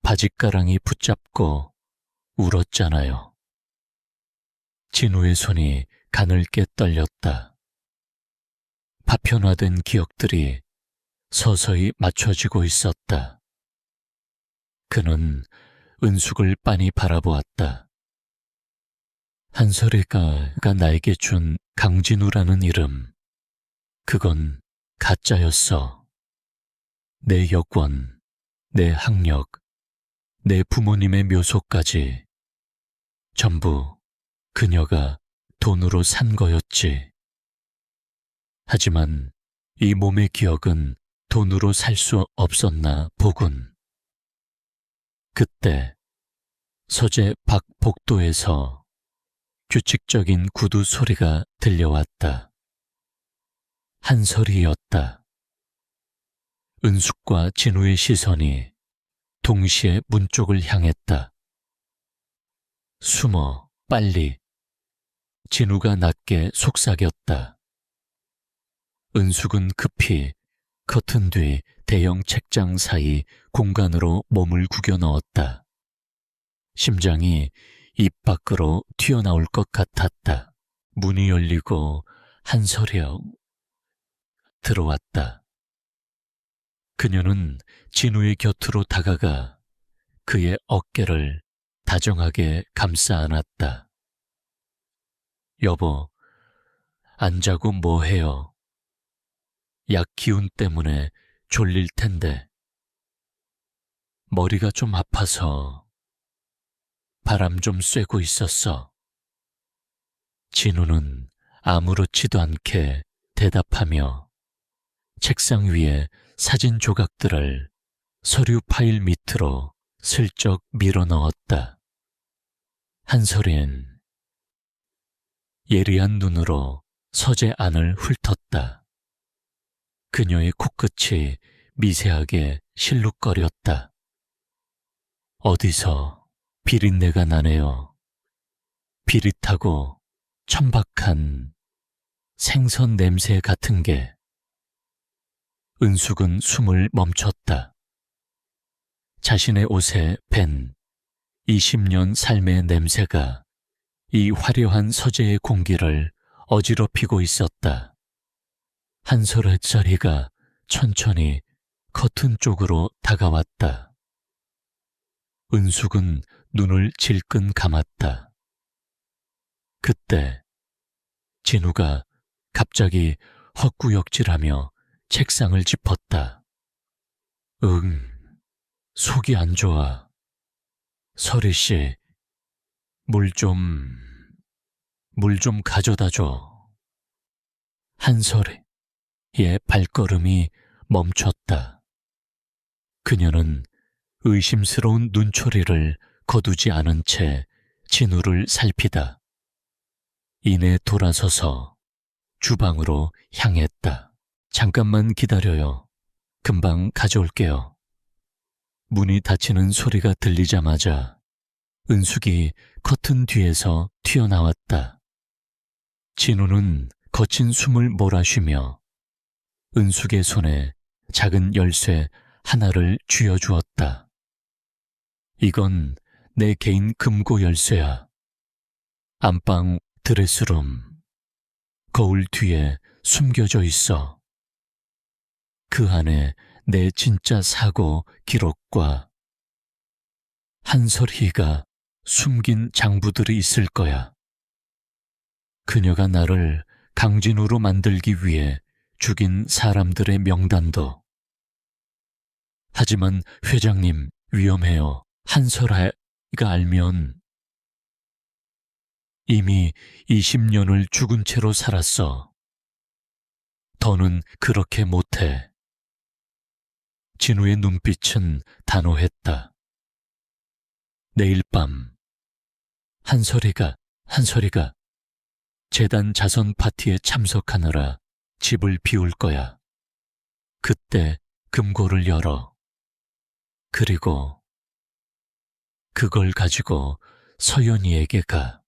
바짓가랑이 붙잡고 울었잖아요. 진우의 손이 가늘게 떨렸다. 파편화된 기억들이 서서히 맞춰지고 있었다. 그는 은숙을 빤히 바라보았다. 한솔이가 나에게 준 강진우라는 이름, 그건 가짜였어. 내 여권, 내 학력, 내 부모님의 묘소까지 전부 그녀가 돈으로 산 거였지. 하지만 이 몸의 기억은 돈으로 살 수 없었나 보군. 그때 서재 밖 복도에서 규칙적인 구두 소리가 들려왔다. 한솔이였다. 은숙과 진우의 시선이 동시에 문 쪽을 향했다. 숨어, 빨리. 진우가 낮게 속삭였다. 은숙은 급히 커튼 뒤 대형 책장 사이 공간으로 몸을 구겨 넣었다. 심장이 입 밖으로 튀어나올 것 같았다. 문이 열리고 한솔이여 들어왔다. 그녀는 진우의 곁으로 다가가 그의 어깨를 다정하게 감싸 안았다. 여보, 안 자고 뭐 해요? 약 기운 때문에 졸릴 텐데. 머리가 좀 아파서 바람 좀 쐬고 있었어. 진우는 아무렇지도 않게 대답하며 책상 위에 사진 조각들을 서류 파일 밑으로 슬쩍 밀어 넣었다. 한솔이는 예리한 눈으로 서재 안을 훑었다. 그녀의 코끝이 미세하게 실룩거렸다. 어디서 비린내가 나네요. 비릿하고 천박한 생선 냄새 같은 게. 은숙은 숨을 멈췄다. 자신의 옷에 밴 20년 삶의 냄새가 이 화려한 서재의 공기를 어지럽히고 있었다. 한솔의 자리가 천천히 커튼 쪽으로 다가왔다. 은숙은 눈을 질끈 감았다. 그때 진우가 갑자기 헛구역질하며 책상을 짚었다. 속이 안 좋아. 설희씨, 물 좀 가져다 줘. 한설이의 발걸음이 멈췄다. 그녀는 의심스러운 눈초리를 거두지 않은 채 진우를 살피다. 이내 돌아서서 주방으로 향했다. 잠깐만 기다려요. 금방 가져올게요. 문이 닫히는 소리가 들리자마자 은숙이 커튼 뒤에서 튀어나왔다. 진우는 거친 숨을 몰아쉬며 은숙의 손에 작은 열쇠 하나를 쥐어주었다. 이건 내 개인 금고 열쇠야. 안방 드레스룸 거울 뒤에 숨겨져 있어. 그 안에 내 진짜 사고 기록과 한설희가 숨긴 장부들이 있을 거야. 그녀가 나를 강진우로 만들기 위해 죽인 사람들의 명단도. 하지만 회장님, 위험해요. 한설아가 알면. 이미 20년을 죽은 채로 살았어. 더는 그렇게 못해. 진우의 눈빛은 단호했다. 내일 밤 한설이가 재단 자선 파티에 참석하느라 집을 비울 거야. 그때 금고를 열어. 그리고 그걸 가지고 서연이에게 가.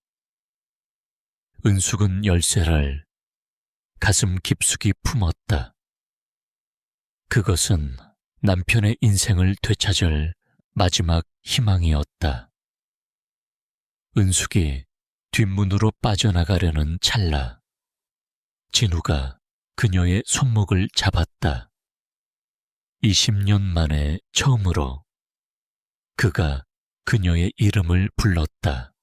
은숙은 열쇠를 가슴 깊숙이 품었다. 그것은 남편의 인생을 되찾을 마지막 희망이었다. 은숙이 뒷문으로 빠져나가려는 찰나 진우가 그녀의 손목을 잡았다. 20년 만에 처음으로 그가 그녀의 이름을 불렀다.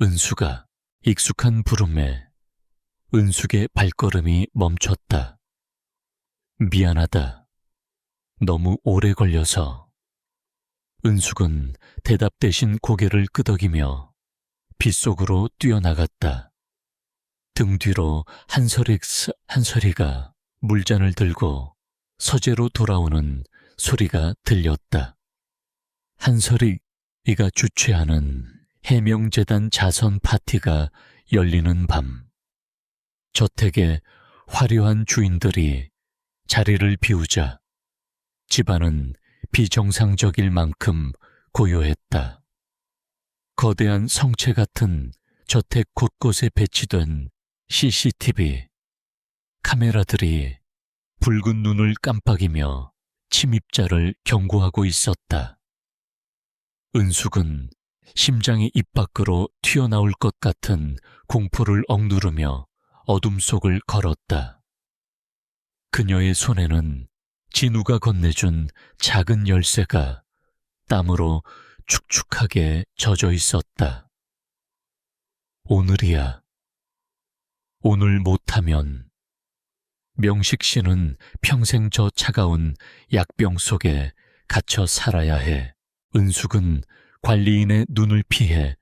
은숙아. 익숙한 부름에 은숙의 발걸음이 멈췄다. 미안하다. 너무 오래 걸려서. 은숙은 대답 대신 고개를 끄덕이며 빗속으로 뛰어나갔다. 등 뒤로 한설이가 물잔을 들고 서재로 돌아오는 소리가 들렸다. 한설이가 주최하는 해명재단 자선 파티가 열리는 밤, 저택의 화려한 주인들이 자리를 비우자 집안은 비정상적일 만큼 고요했다. 거대한 성체 같은 저택 곳곳에 배치된 CCTV 카메라들이 붉은 눈을 깜빡이며 침입자를 경고하고 있었다. 은숙은 심장이 입 밖으로 튀어나올 것 같은 공포를 억누르며 어둠 속을 걸었다. 그녀의 손에는 진우가 건네준 작은 열쇠가 땀으로 축축하게 젖어 있었다. 오늘이야. 오늘 못하면 명식 씨는 평생 저 차가운 약병 속에 갇혀 살아야 해. 은숙은 관리인의 눈을 피해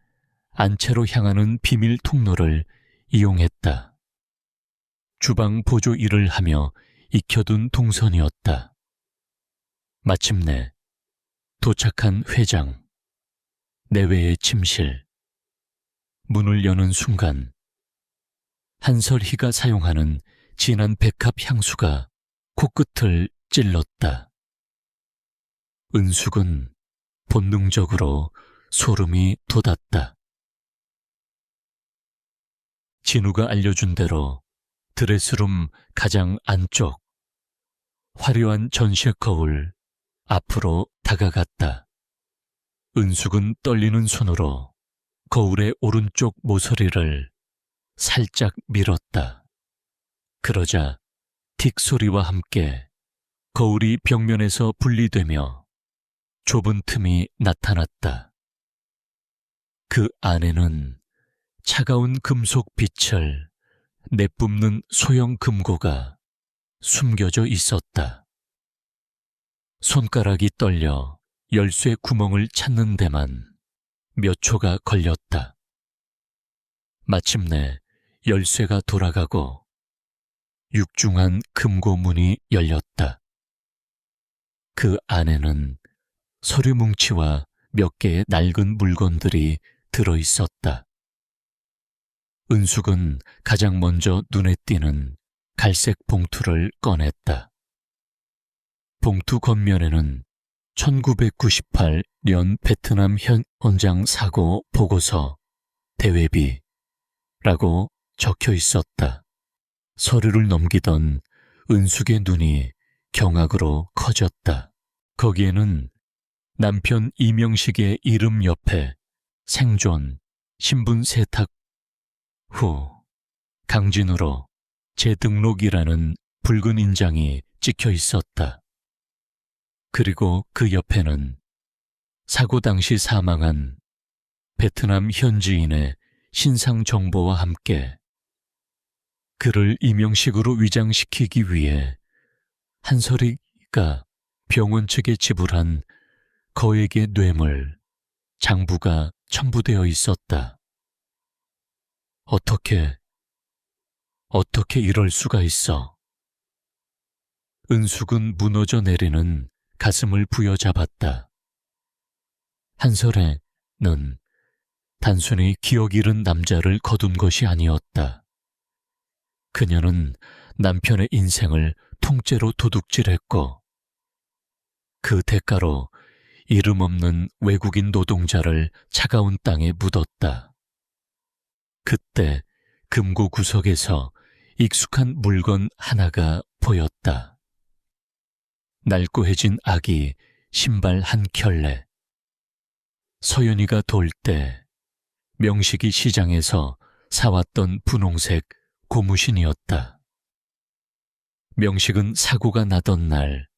안채로 향하는 비밀 통로를 이용했다. 주방 보조 일을 하며 익혀둔 동선이었다. 마침내 도착한 회장, 내외의 침실. 문을 여는 순간 한설희가 사용하는 진한 백합 향수가 코끝을 찔렀다. 은숙은 본능적으로 소름이 돋았다. 진우가 알려준 대로 드레스룸 가장 안쪽 화려한 전시회 거울 앞으로 다가갔다. 은숙은 떨리는 손으로 거울의 오른쪽 모서리를 살짝 밀었다. 그러자 틱 소리와 함께 거울이 벽면에서 분리되며 좁은 틈이 나타났다. 그 안에는 차가운 금속 빛을 내뿜는 소형 금고가 숨겨져 있었다. 손가락이 떨려 열쇠 구멍을 찾는 데만 몇 초가 걸렸다. 마침내 열쇠가 돌아가고 육중한 금고 문이 열렸다. 그 안에는 서류 뭉치와 몇 개의 낡은 물건들이 들어 있었다. 은숙은 가장 먼저 눈에 띄는 갈색 봉투를 꺼냈다. 봉투 겉면에는 1998년 베트남 현장 사고 보고서 대회비라고 적혀 있었다. 서류를 넘기던 은숙의 눈이 경악으로 커졌다. 거기에는 남편 이명식의 이름 옆에 생존, 신분 세탁 후 강진으로 재등록이라는 붉은 인장이 찍혀 있었다. 그리고 그 옆에는 사고 당시 사망한 베트남 현지인의 신상 정보와 함께 그를 이명식으로 위장시키기 위해 한설이가 병원 측에 지불한 거액의 뇌물, 장부가 첨부되어 있었다. 어떻게 이럴 수가 있어? 은숙은 무너져 내리는 가슴을 부여잡았다. 한설애는 단순히 기억 잃은 남자를 거둔 것이 아니었다. 그녀는 남편의 인생을 통째로 도둑질했고 그 대가로 이름 없는 외국인 노동자를 차가운 땅에 묻었다. 그때 금고 구석에서 익숙한 물건 하나가 보였다. 날고해진 아기 신발 한 켤레. 서연이가 돌 때 명식이 시장에서 사왔던 분홍색 고무신이었다. 명식은 사고가 나던 날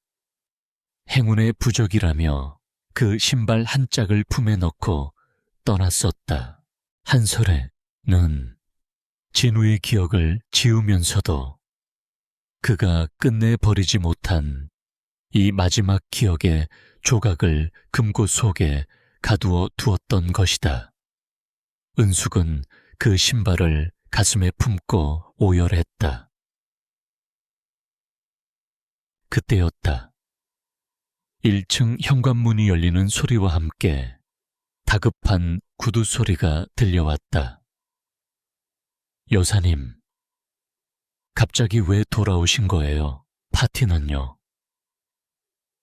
행운의 부적이라며 그 신발 한 짝을 품에 넣고 떠났었다. 한설에는 진우의 기억을 지우면서도 그가 끝내 버리지 못한 이 마지막 기억의 조각을 금고 속에 가두어 두었던 것이다. 은숙은 그 신발을 가슴에 품고 오열했다. 그때였다. 1층 현관문이 열리는 소리와 함께 다급한 구두 소리가 들려왔다. 여사님, 갑자기 왜 돌아오신 거예요? 파티는요?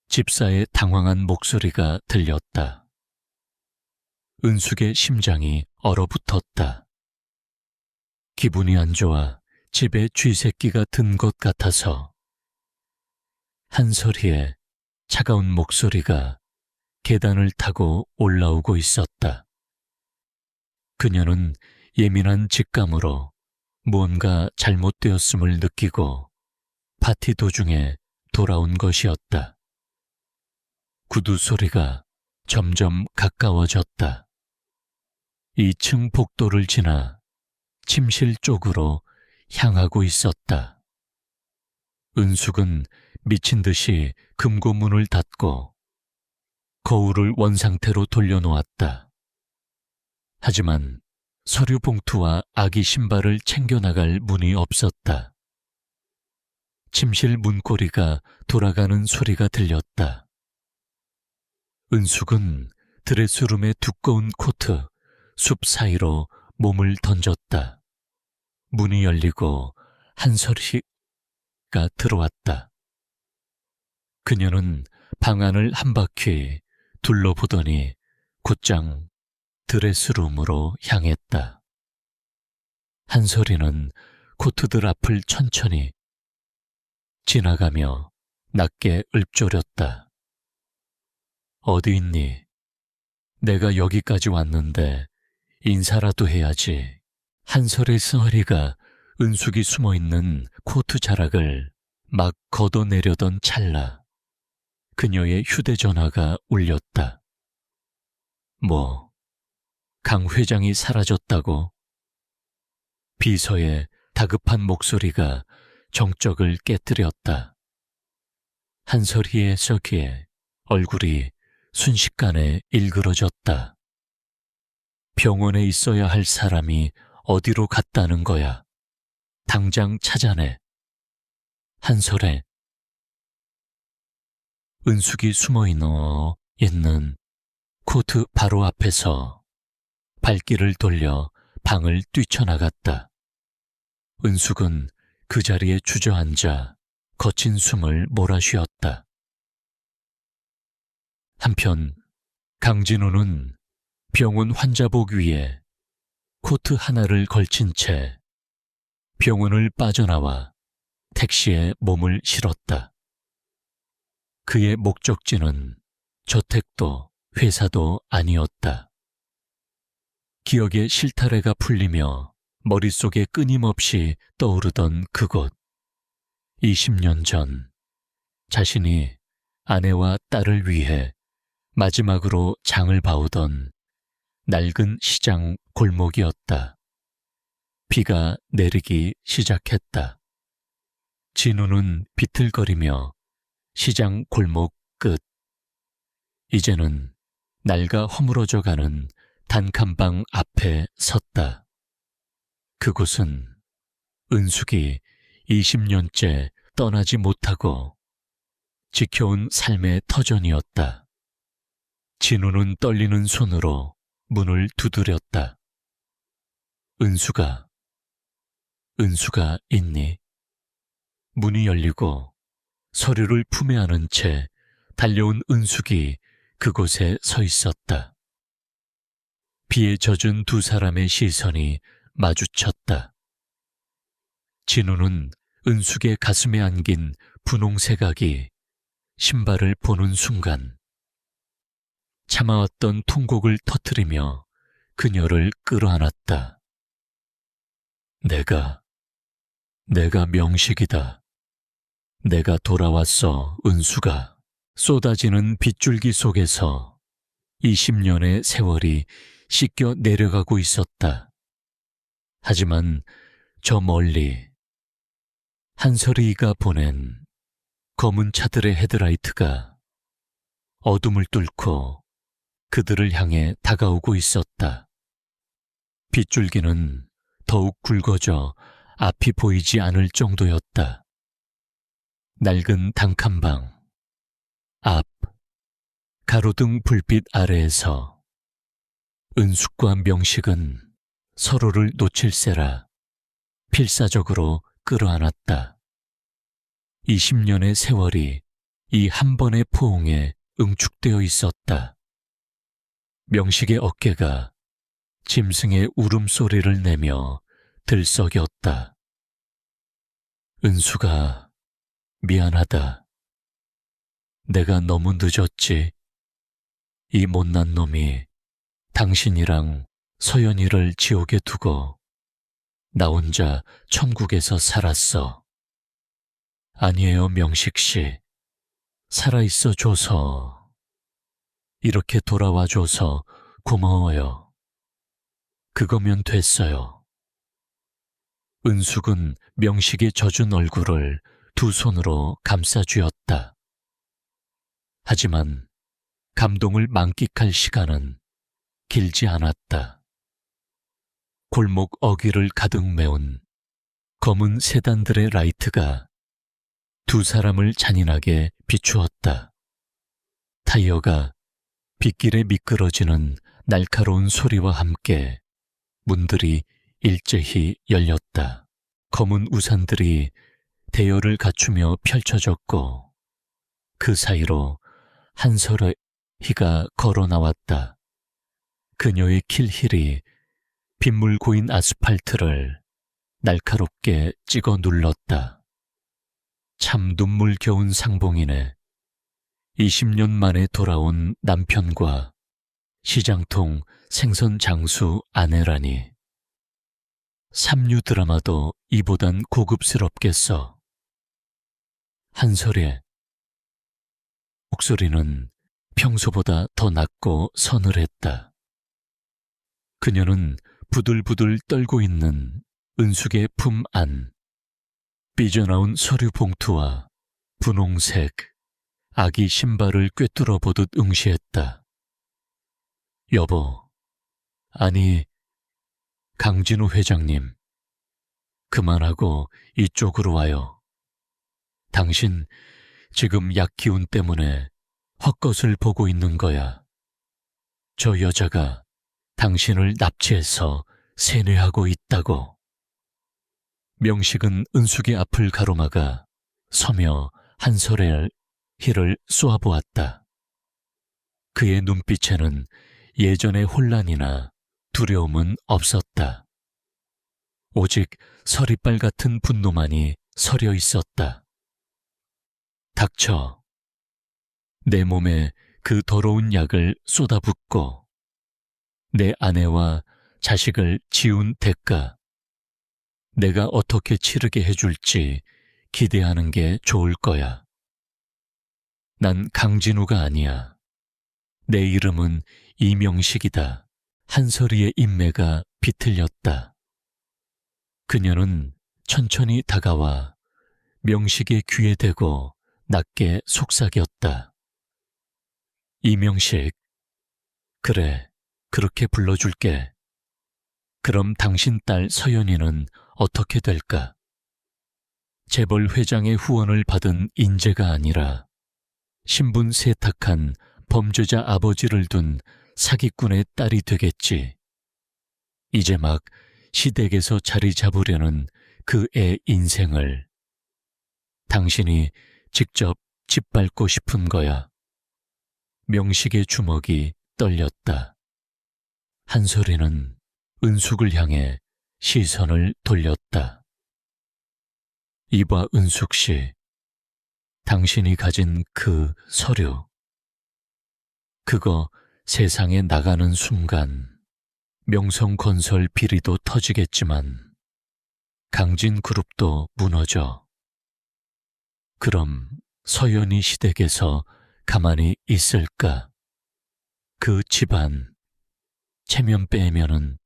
집사의 당황한 목소리가 들렸다. 은숙의 심장이 얼어붙었다. 기분이 안 좋아 집에 쥐새끼가 든 것 같아서. 한설이의 차가운 목소리가 계단을 타고 올라오고 있었다. 그녀는 예민한 직감으로 무언가 잘못되었음을 느끼고 파티 도중에 돌아온 것이었다. 구두 소리가 점점 가까워졌다. 2층 복도를 지나 침실 쪽으로 향하고 있었다. 은숙은 미친 듯이 금고문을 닫고 거울을 원상태로 돌려놓았다. 하지만 서류 봉투와 아기 신발을 챙겨나갈 문이 없었다. 침실 문고리가 돌아가는 소리가 들렸다. 은숙은 드레스룸의 두꺼운 코트, 숲 사이로 몸을 던졌다. 문이 열리고 한설이가 들어왔다. 그녀는 방 안을 한 바퀴 둘러보더니 곧장 드레스룸으로 향했다. 한설이는 코트들 앞을 천천히 지나가며 낮게 읊조렸다. 어디 있니? 내가 여기까지 왔는데 인사라도 해야지. 한설의 쓰어리가 은숙이 숨어있는 코트 자락을 막 걷어내려던 찰나 그녀의 휴대전화가 울렸다. 뭐, 강 회장이 사라졌다고? 비서의 다급한 목소리가 정적을 깨뜨렸다. 한설이의 저기에 얼굴이 순식간에 일그러졌다. 병원에 있어야 할 사람이 어디로 갔다는 거야? 당장 찾아내. 한설에 은숙이 숨어있는 코트 바로 앞에서 발길을 돌려 방을 뛰쳐나갔다. 은숙은 그 자리에 주저앉아 거친 숨을 몰아쉬었다. 한편 강진우는 병원 환자복 위에 코트 하나를 걸친 채 병원을 빠져나와 택시에 몸을 실었다. 그의 목적지는 저택도 회사도 아니었다. 기억의 실타래가 풀리며 머릿속에 끊임없이 떠오르던 그곳. 20년 전 자신이 아내와 딸을 위해 마지막으로 장을 봐오던 낡은 시장 골목이었다. 비가 내리기 시작했다. 진우는 비틀거리며 시장 골목 끝, 이제는 낡아 허물어져가는 단칸방 앞에 섰다. 그곳은 은숙이 20년째 떠나지 못하고 지켜온 삶의 터전이었다. 진우는 떨리는 손으로 문을 두드렸다. 은숙아 있니? 문이 열리고 서류를 품에 안은 채 달려온 은숙이 그곳에 서 있었다. 비에 젖은 두 사람의 시선이 마주쳤다. 진우는 은숙의 가슴에 안긴 분홍색 아기 신발을 보는 순간 참아왔던 통곡을 터뜨리며 그녀를 끌어안았다. 내가 명식이다. 내가 돌아왔어, 은수가. 쏟아지는 빗줄기 속에서 20년의 세월이 씻겨 내려가고 있었다. 하지만 저 멀리 한설이가 보낸 검은 차들의 헤드라이트가 어둠을 뚫고 그들을 향해 다가오고 있었다. 빗줄기는 더욱 굵어져 앞이 보이지 않을 정도였다. 낡은 단칸방 앞 가로등 불빛 아래에서 은숙과 명식은 서로를 놓칠세라 필사적으로 끌어안았다. 20년의 세월이 이 한 번의 포옹에 응축되어 있었다. 명식의 어깨가 짐승의 울음소리를 내며 들썩였다. 은수가 미안하다. 내가 너무 늦었지. 이 못난 놈이 당신이랑 서연이를 지옥에 두고 나 혼자 천국에서 살았어. 아니에요, 명식씨. 살아있어 줘서, 이렇게 돌아와 줘서 고마워요. 그거면 됐어요. 은숙은 명식의 젖은 얼굴을 두 손으로 감싸쥐었다. 하지만 감동을 만끽할 시간은 길지 않았다. 골목 어귀를 가득 메운 검은 세단들의 라이트가 두 사람을 잔인하게 비추었다. 타이어가 빗길에 미끄러지는 날카로운 소리와 함께 문들이 일제히 열렸다. 검은 우산들이 대열을 갖추며 펼쳐졌고 그 사이로 한설의 희가 걸어 나왔다. 그녀의 킬힐이 빗물 고인 아스팔트를 날카롭게 찍어 눌렀다. 참 눈물겨운 상봉이네. 20년 만에 돌아온 남편과 시장통 생선 장수 아내라니. 삼류 드라마도 이보단 고급스럽겠어. 한설의 목소리는 평소보다 더 낮고 서늘했다. 그녀는 부들부들 떨고 있는 은숙의 품 안, 삐져나온 서류 봉투와 분홍색 아기 신발을 꿰뚫어 보듯 응시했다. 여보, 아니, 강진우 회장님, 그만하고 이쪽으로 와요. 당신 지금 약 기운 때문에 헛것을 보고 있는 거야. 저 여자가 당신을 납치해서 세뇌하고 있다고. 명식은 은숙의 앞을 가로막아 서며 한설의 희를 쏘아보았다. 그의 눈빛에는 예전의 혼란이나 두려움은 없었다. 오직 서리빨 같은 분노만이 서려 있었다. 닥쳐. 내 몸에 그 더러운 약을 쏟아붓고 내 아내와 자식을 지운 대가, 내가 어떻게 치르게 해줄지 기대하는 게 좋을 거야. 난 강진우가 아니야. 내 이름은 이명식이다. 한설이의 인매가 비틀렸다. 그녀는 천천히 다가와 명식의 귀에 대고 낮게 속삭였다. 이명식, 그래, 그렇게 불러줄게. 그럼 당신 딸 서연이는 어떻게 될까? 재벌 회장의 후원을 받은 인재가 아니라 신분 세탁한 범죄자 아버지를 둔 사기꾼의 딸이 되겠지. 이제 막 시댁에서 자리 잡으려는 그 애 인생을 당신이 직접 짓밟고 싶은 거야. 명식의 주먹이 떨렸다. 한설이는 은숙을 향해 시선을 돌렸다. 이봐, 은숙 씨. 당신이 가진 그 서류. 그거 세상에 나가는 순간 명성건설 비리도 터지겠지만 강진그룹도 무너져. 그럼 서연이 시댁에서 가만히 있을까? 그 집안, 체면 빼면은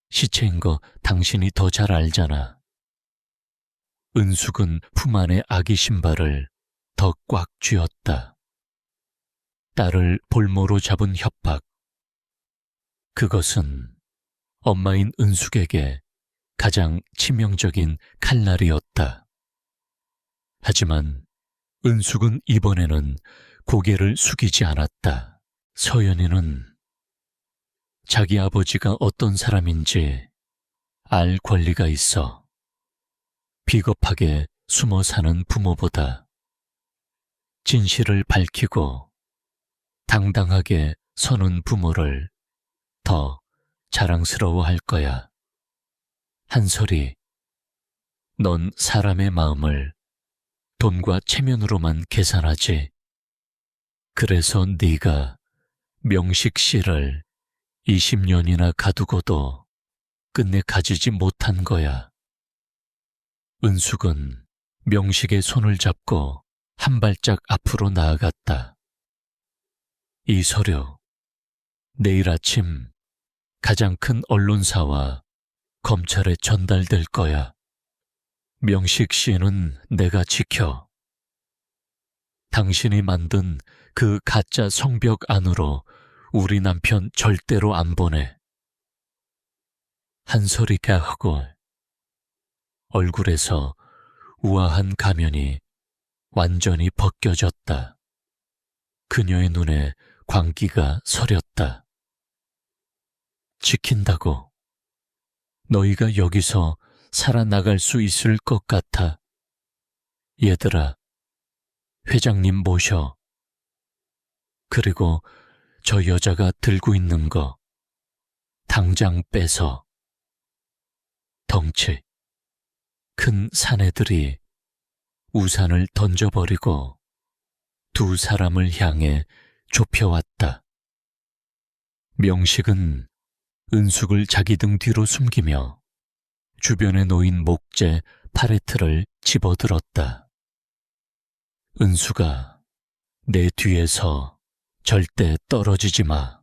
시체인 거 당신이 더 잘 알잖아. 은숙은 품 안의 아기 신발을 더 꽉 쥐었다. 딸을 볼모로 잡은 협박. 그것은 엄마인 은숙에게 가장 치명적인 칼날이었다. 하지만 은숙은 이번에는 고개를 숙이지 않았다. 서연이는 자기 아버지가 어떤 사람인지 알 권리가 있어. 비겁하게 숨어 사는 부모보다 진실을 밝히고 당당하게 서는 부모를 더 자랑스러워할 거야. 한솔이, 넌 사람의 마음을 돈과 체면으로만 계산하지. 그래서 네가 명식 씨를 20년이나 가두고도 끝내 가지지 못한 거야. 은숙은 명식의 손을 잡고 한 발짝 앞으로 나아갔다. 이 서류, 내일 아침 가장 큰 언론사와 검찰에 전달될 거야. 명식 씨는 내가 지켜. 당신이 만든 그 가짜 성벽 안으로 우리 남편 절대로 안 보내. 한소리가 하고 얼굴에서 우아한 가면이 완전히 벗겨졌다. 그녀의 눈에 광기가 서렸다. 지킨다고. 너희가 여기서 살아나갈 수 있을 것 같아. 얘들아, 회장님 모셔. 그리고 저 여자가 들고 있는 거 당장 빼서. 덩치 큰 사내들이 우산을 던져버리고 두 사람을 향해 좁혀왔다. 명식은 은숙을 자기 등 뒤로 숨기며 주변에 놓인 목재 파레트를 집어들었다. 은숙아, 내 뒤에서 절대 떨어지지 마.